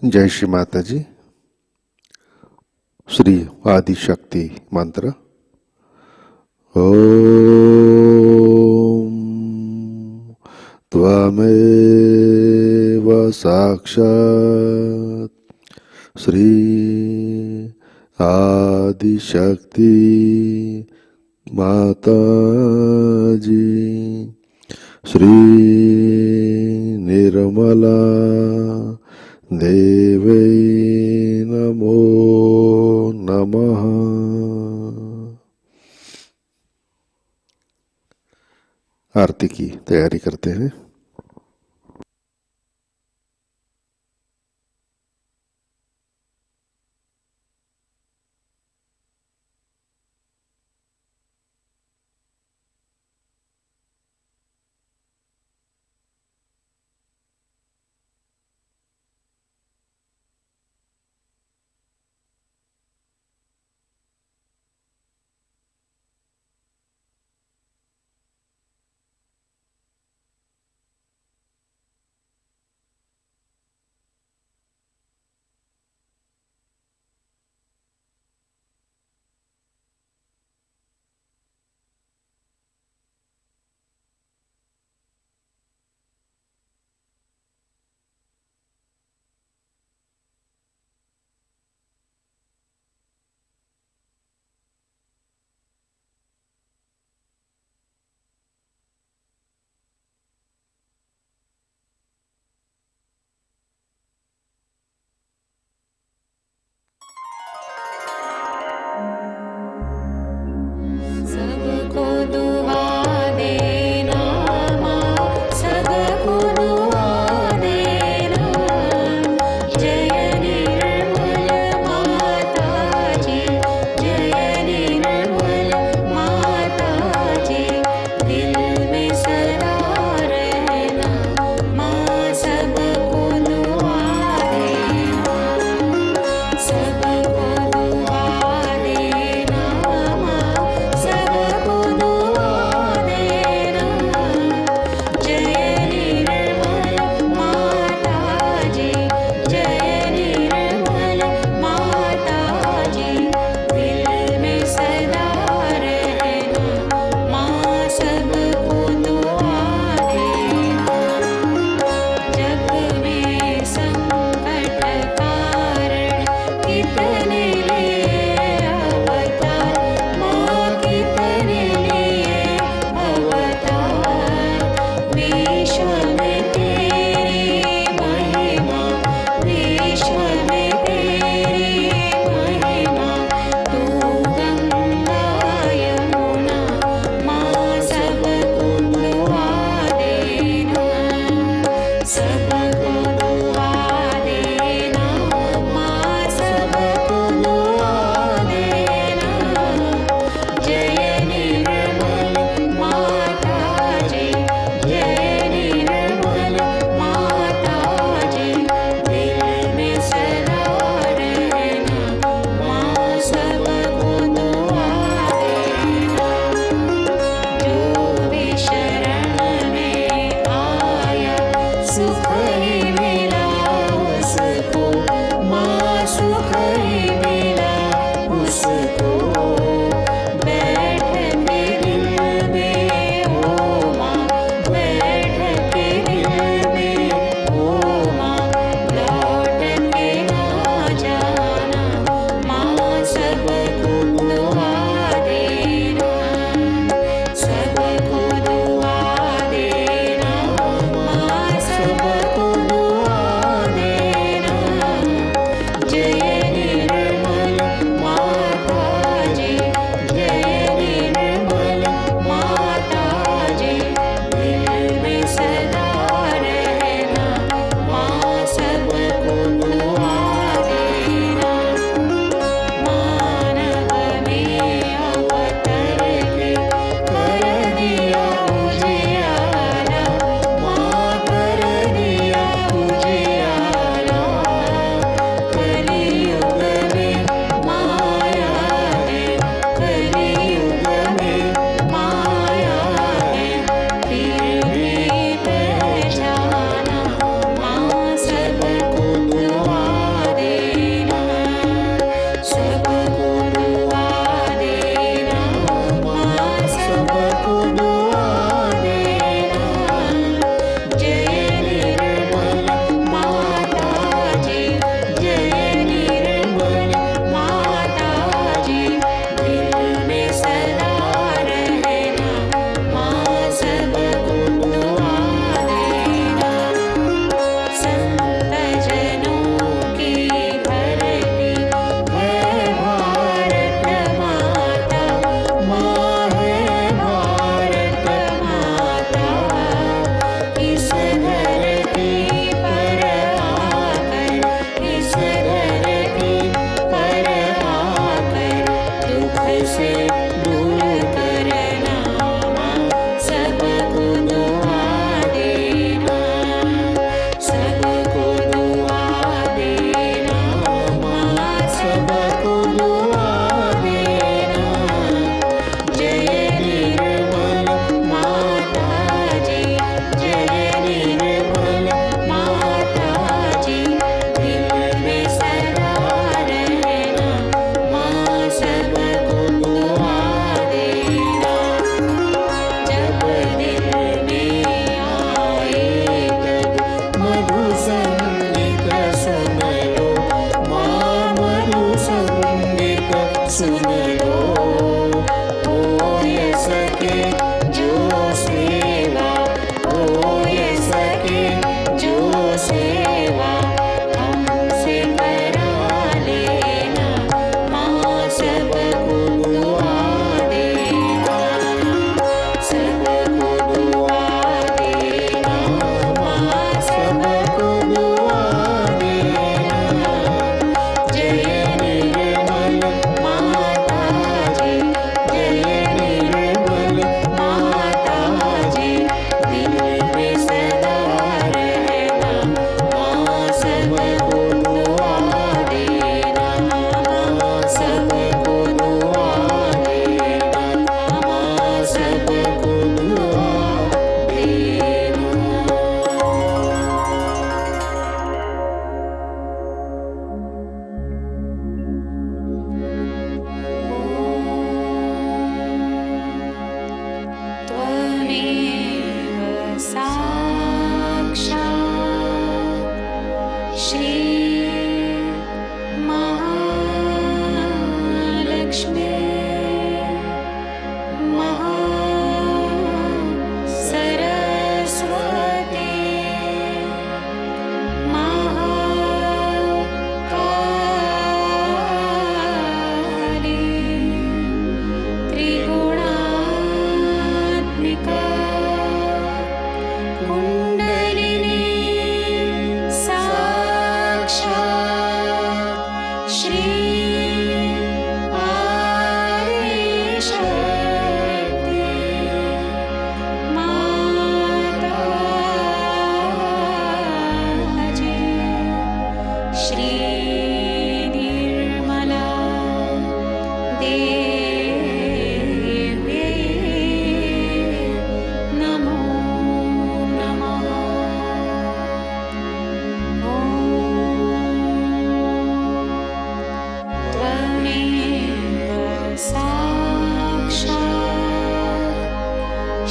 जय श्री माता जी। श्री आदि शक्ति मंत्र। ओम त्वमेव साक्षात् श्री आदि शक्ति माताजी श्री निर्मला देवै नमो नमः। आरती की तैयारी करते हैं।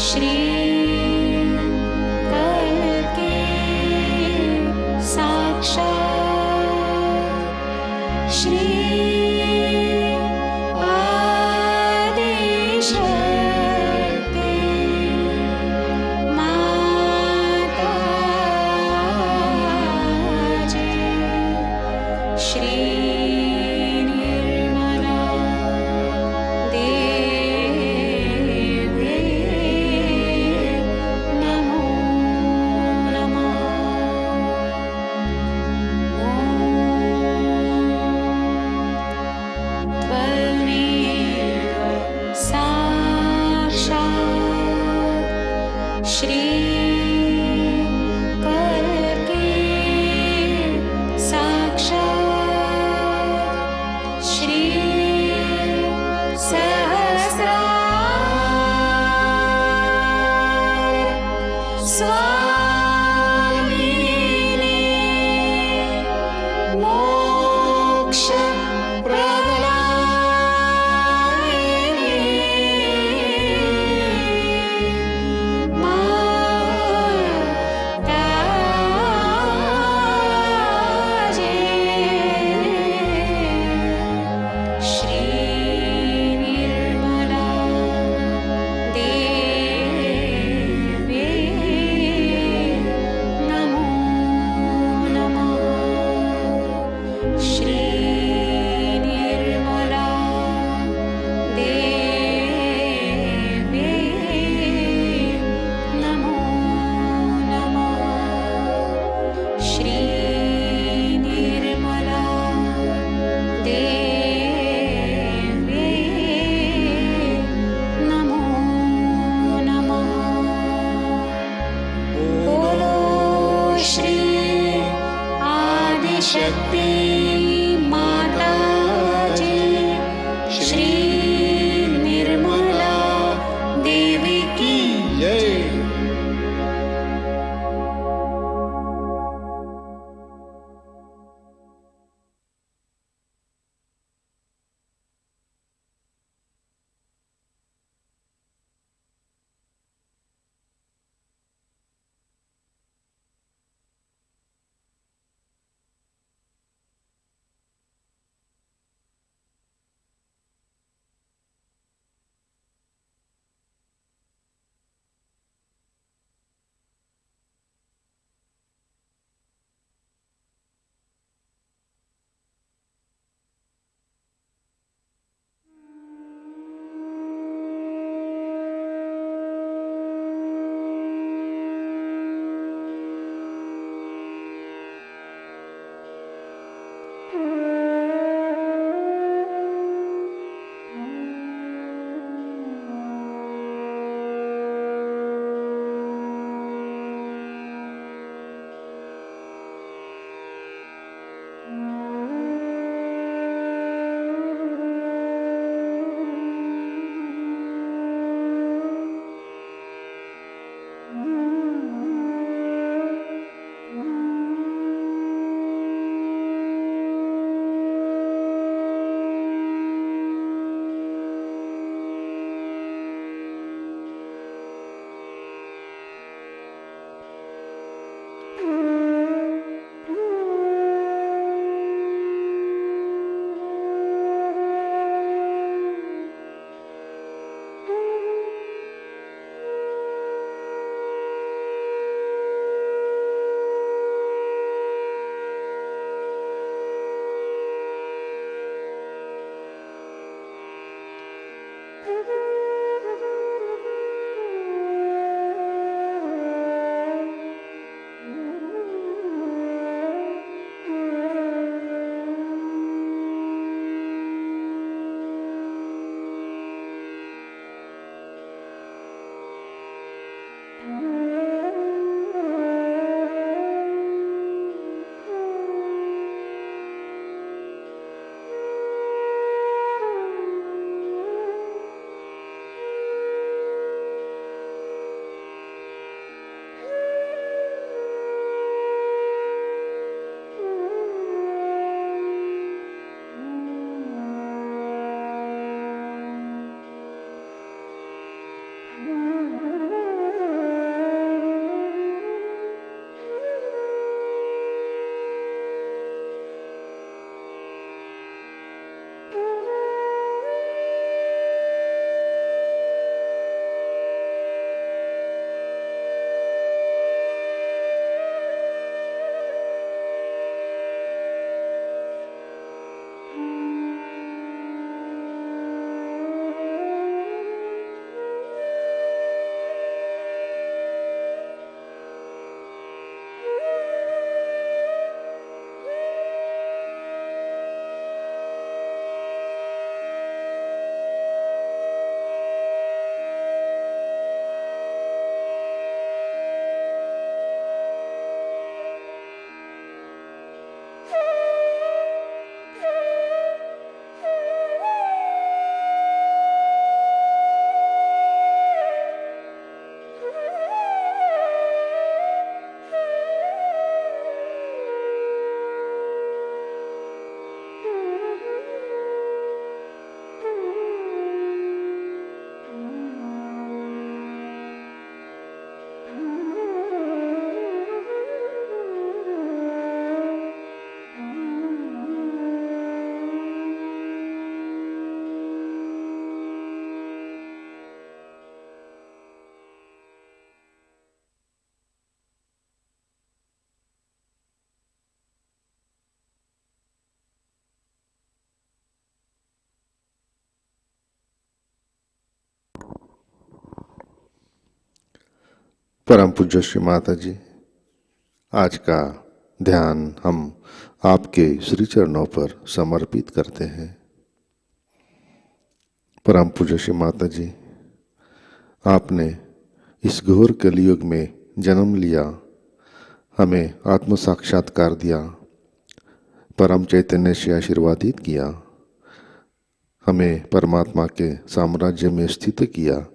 श्री करके साक्षात श्री आदिशक्ति माताजी श्री निर्मला देवी नमो नमः। त्वमेव साक्षात् श्री करके साक्षात् श्री सहस्रार स्वामिने मोक्ष प्रदायिने माताजी श्री निर्मला देवी नमो नमः। श्री निर्मला देवी नमो नमः। श्री निर्मला देवी नमो नमः। बोलो श्री आदिशक्ति माताजी श्री निर्मला देवी की जय। परम पूज्य श्री माता जी, आज का ध्यान हम आपके श्री चरणों पर समर्पित करते हैं। परम पूज्य श्री माता जी, आपने इस घोर कलियुग में जन्म लिया, हमें आत्म साक्षात्कार दिया, परम चैतन्य से आशीर्वादित किया, हमें परमात्मा के साम्राज्य में स्थित किया।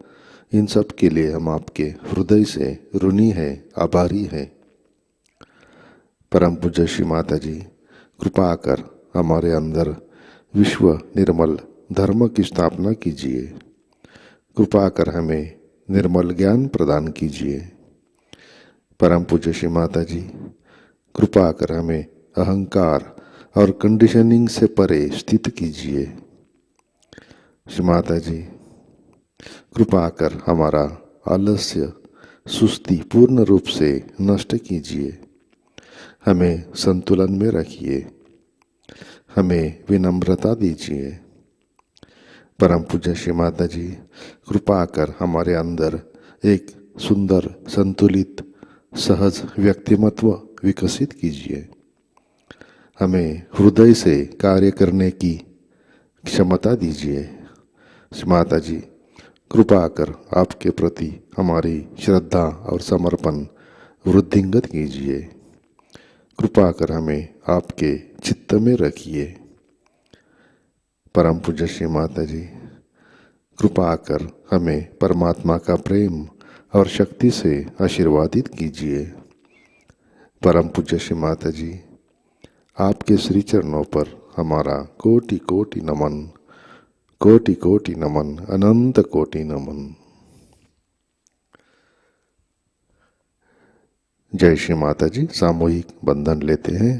इन सब के लिए हम आपके हृदय से ऋणी हैं, आभारी हैं। परम पूज्य श्री माता जी, कृपा कर हमारे अंदर विश्व निर्मल धर्म की स्थापना कीजिए। कृपा कर हमें निर्मल ज्ञान प्रदान कीजिए। परम पूज्य श्री माता जी, कृपा कर हमें अहंकार और कंडीशनिंग से परे स्थित कीजिए। श्री माता जी, कृपा कर हमारा आलस्य सुस्ती पूर्ण रूप से नष्ट कीजिए। हमें संतुलन में रखिए, हमें विनम्रता दीजिए। परम पूज्य श्री माता जी, कृपा कर हमारे अंदर एक सुंदर संतुलित सहज व्यक्तिमत्व विकसित कीजिए। हमें हृदय से कार्य करने की क्षमता दीजिए। श्री माता जी, कृपा कर आपके प्रति हमारी श्रद्धा और समर्पण वृद्धिंगत कीजिए। कृपा कर हमें आपके चित्त में रखिए। परम पूज्य श्री माता जी, कृपा कर हमें परमात्मा का प्रेम और शक्ति से आशीर्वादित कीजिए। परम पूज्य श्री माता जी, आपके श्री चरणों पर हमारा कोटि कोटि नमन, कोटि कोटि नमन, अनंत कोटि नमन। जय श्री माता जी। सामूहिक बंधन लेते हैं।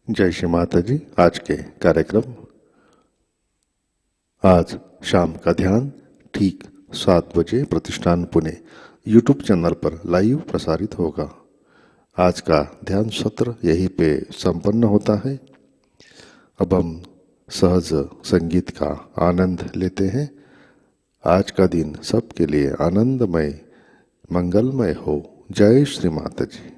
जय श्री माता जी। आज के कार्यक्रम, आज शाम का ध्यान ठीक 7 बजे प्रतिष्ठान पुणे यूट्यूब चैनल पर लाइव प्रसारित होगा। आज का ध्यान सत्र यहीं पे संपन्न होता है। अब हम सहज संगीत का आनंद लेते हैं। आज का दिन सबके लिए आनंदमय मंगलमय हो। जय श्री माता जी।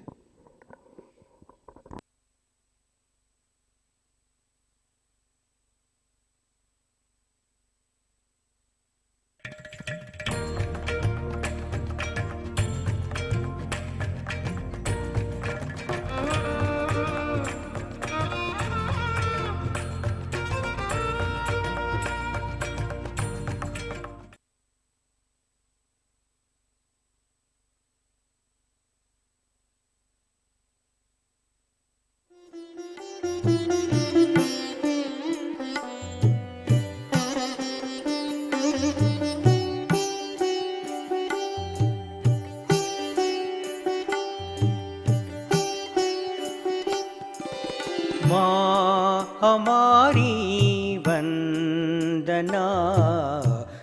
माँ हमारी वंदना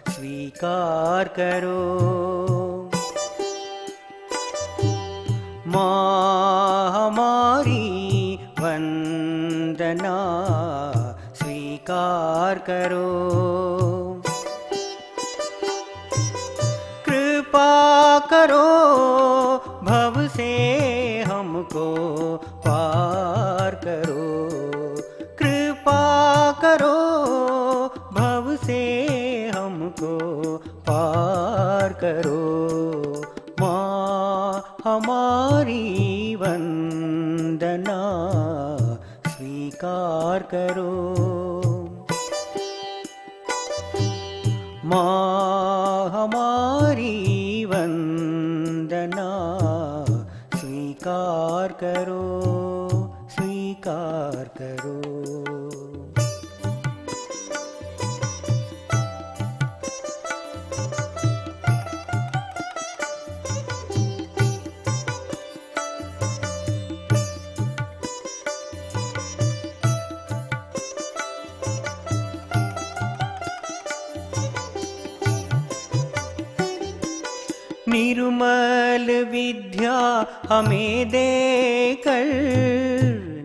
स्वीकार करो। माँ हमारी वंदना स्वीकार करो। कृपा करो भव से हमको पार करो। कृपा करो भव से हमको पार करो। माँ हमारी वंदना स्वीकार करो। माँ हमारी वंदना वंदना स्वीकार करो, स्वीकार करो। निर्मल विद्या हमें देकर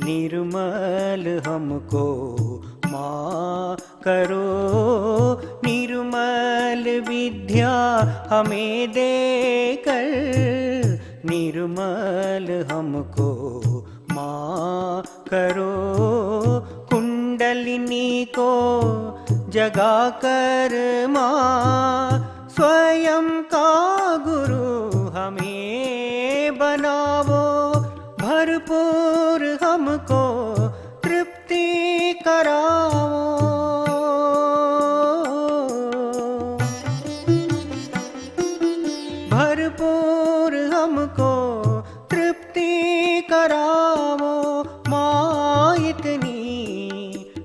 निर्मल हमको माँ करो, निर्मल विद्या हमें देकर निर्मल हमको माँ करो। कुंडलिनी को जगा कर माँ स्वयं का गुरु हमें बनावो, भरपूर हमको तृप्ति कराओ। भरपूर हमको तृप्ति कराओ। माँ इतनी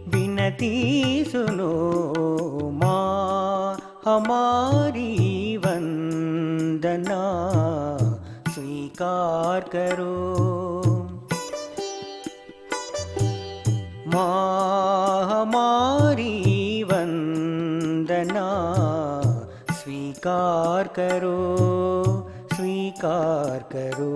विनती सुनो, माँ हमारी वंदना स्वीकार करो। माँ हमारी वंदना स्वीकार करो, स्वीकार करो।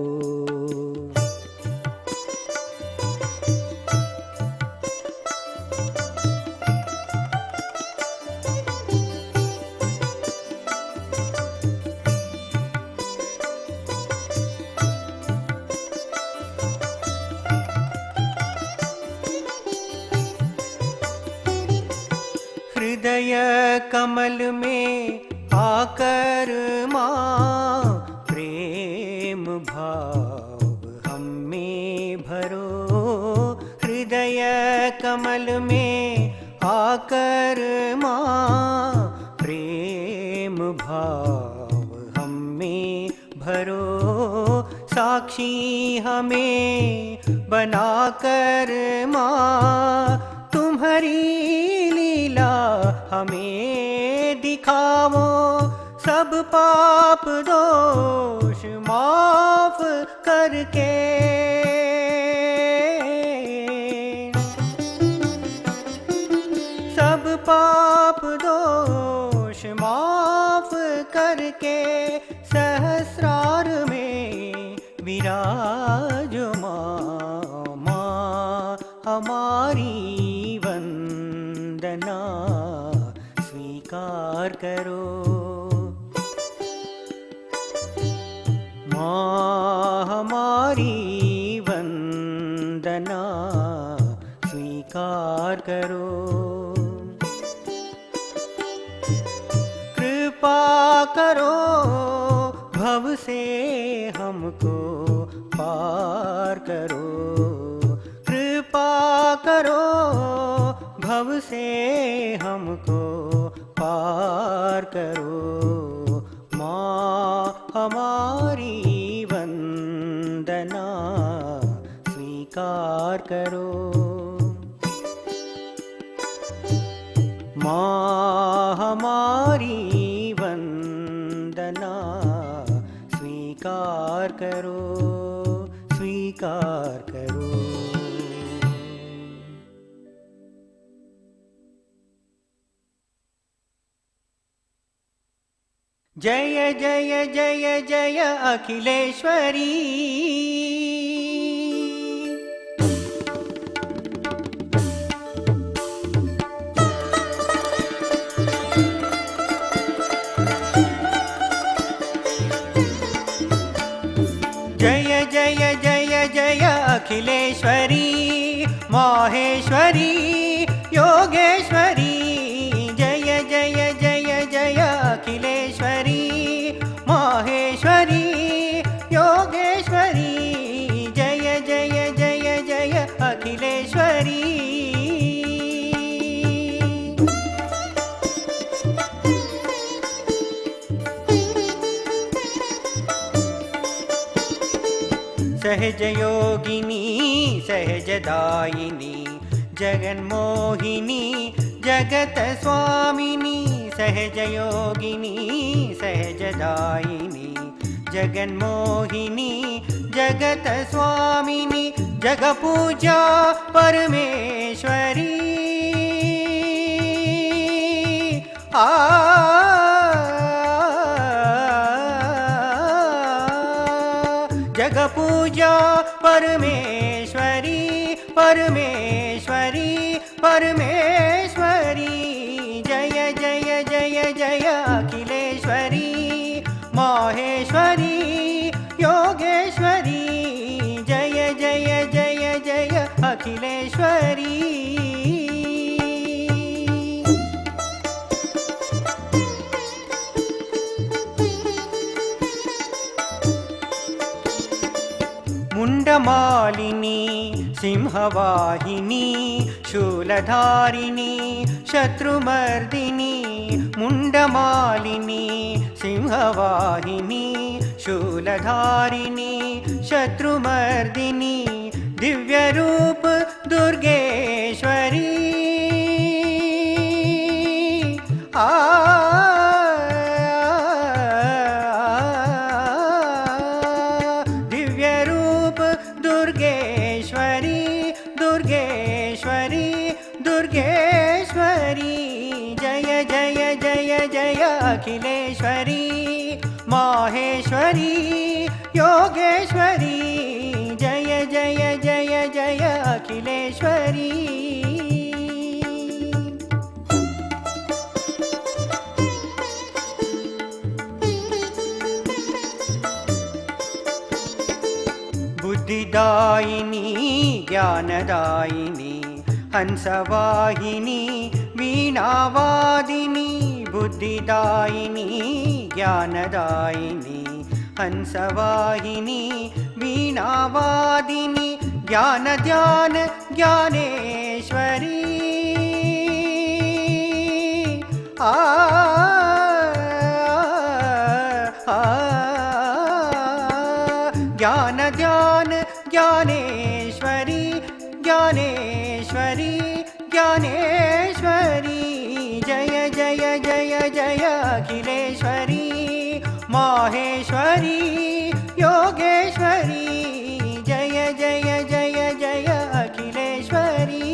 हृदय कमल में आकर माँ प्रेम भाव हम में भरो। हृदय कमल में आकर माँ प्रेम भाव हम में भरो। साक्षी हमें बनाकर माँ तुम्हारी लीला हमें दिखाओ। सब पाप दोष माफ करके सब पाप दोष माफ करके सहस्रार में विराजो माँ हमारी वंदना स्वीकार करो। माँ हमारी वंदना स्वीकार करो। कृपा करो भव से हमको पार करो। कृपा करो भव से हमको पार करो। माँ हमारी वंदना स्वीकार करो। माँ हमारी वंदना स्वीकार करो, स्वीकार करो। जय जय जय जय अखिलेश्वरी। जय जय जय जय अखिलेश्वरी, माहेश्वरी, योगेश्वरी। जय जय जय जय अखिलेश्वरी, माहेश्वरी, योगेश्वरी। जय जय जय जय अखिलेश्वरी। सहजयोगिनी सहजदायिनी जगन्मोहिनी जगतस्वामिनी सहजयोगिनी सहजदायिनी जगन्मोहिनी जगतस्वामिनी जगपूजा परमेश्वरी जगपूजा परमेश्वरी परमेश्वरी परमेश्वरी जय जय जय जय अखिलेश्वरी माहेश्वरी योगेश्वरी जय जय जय जय अखिलेश्वरी मुण्डमालिनी सिंहवाहिनी शूलधारिणी शत्रुमर्दिनी मुण्डमालिनी सिंहवाहिनी शूलधारिणी शत्रुमर्दिनी दिव्यरूप दुर्गेश्वरी दिव्यरूप दुर्गेश्वरी दुर्गेश्वरी दुर्गेश्वरी जय जय जय जय अखिलेश्वरी माहेश्वरी योगेश्वरी जय जय जय जय अखिलेश्वरी बुद्धिदायिनी ज्ञानदायिनी हंसवाहिनी वीणावादिनी बुद्धिदायिनी ज्ञानदायिनी हंसवाहिनी वीणावादिनी ज्ञान ध्यान ज्ञानेश्वरी ज्ञान ध्यान ज्ञानेश्वरी ज्ञानेश्वरी ज्ञानेश्वरी जय जय जय जय अखिलेश्वरी माहेश्वरी योगेश्वरी जय जय जय जय अखिलेश्वरी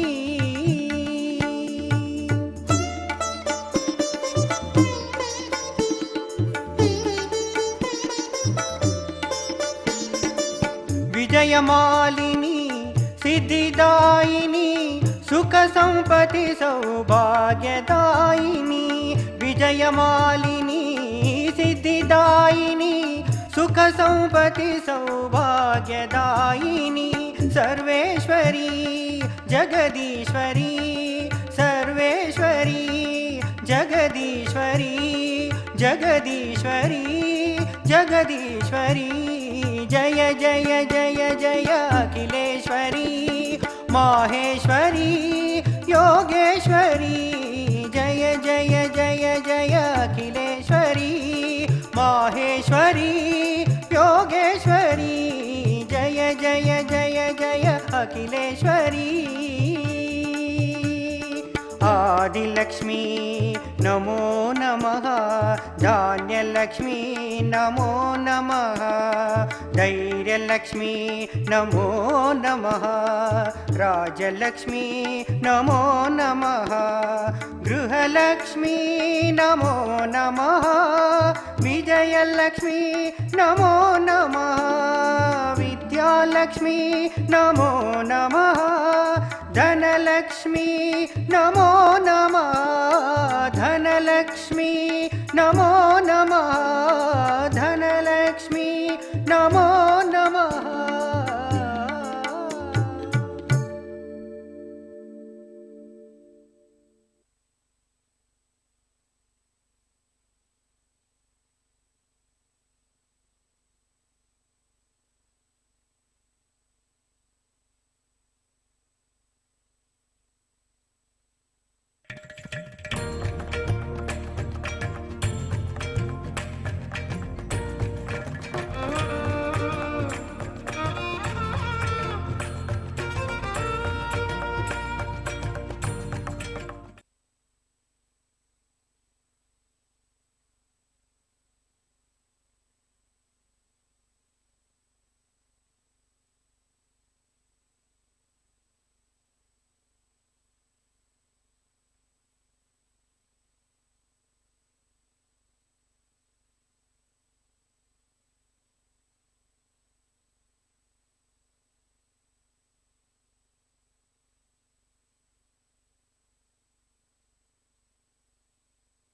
विजयमालिनी सिद्धिदायिनी सुख संपत्ति सौभाग्यदायिनी विजयमालिनी सिद्धिदायिनी सुख संपत्ति सौभाग्यदायिनी सर्वेश्वरी जगदीश्वरी सर्वेश्वरी जगदीश्वरी जगदीश्वरी जगदीश्वरी जय जय जय जय अखिलेश्वरी माहेश्वरी योगेश्वरी जय जय जय जय अखिलेश्वरी माहेश्वरी योगेश्वरी जय जय जय जय अखिलेश्वरी आदिलक्ष्मी नमो नमः धान्यलक्ष्मी नमो नमः धैर्यलक्ष्मी नमो नमः राजलक्ष्मी नमो नमः गृहलक्ष्मी नमो नमः विजयलक्ष्मी नमो नमः विद्यालक्ष्मी नमो नमः धनलक्ष्मी नमो नमः धनलक्ष्मी नमो नमः धनलक्ष्मी नमो नमः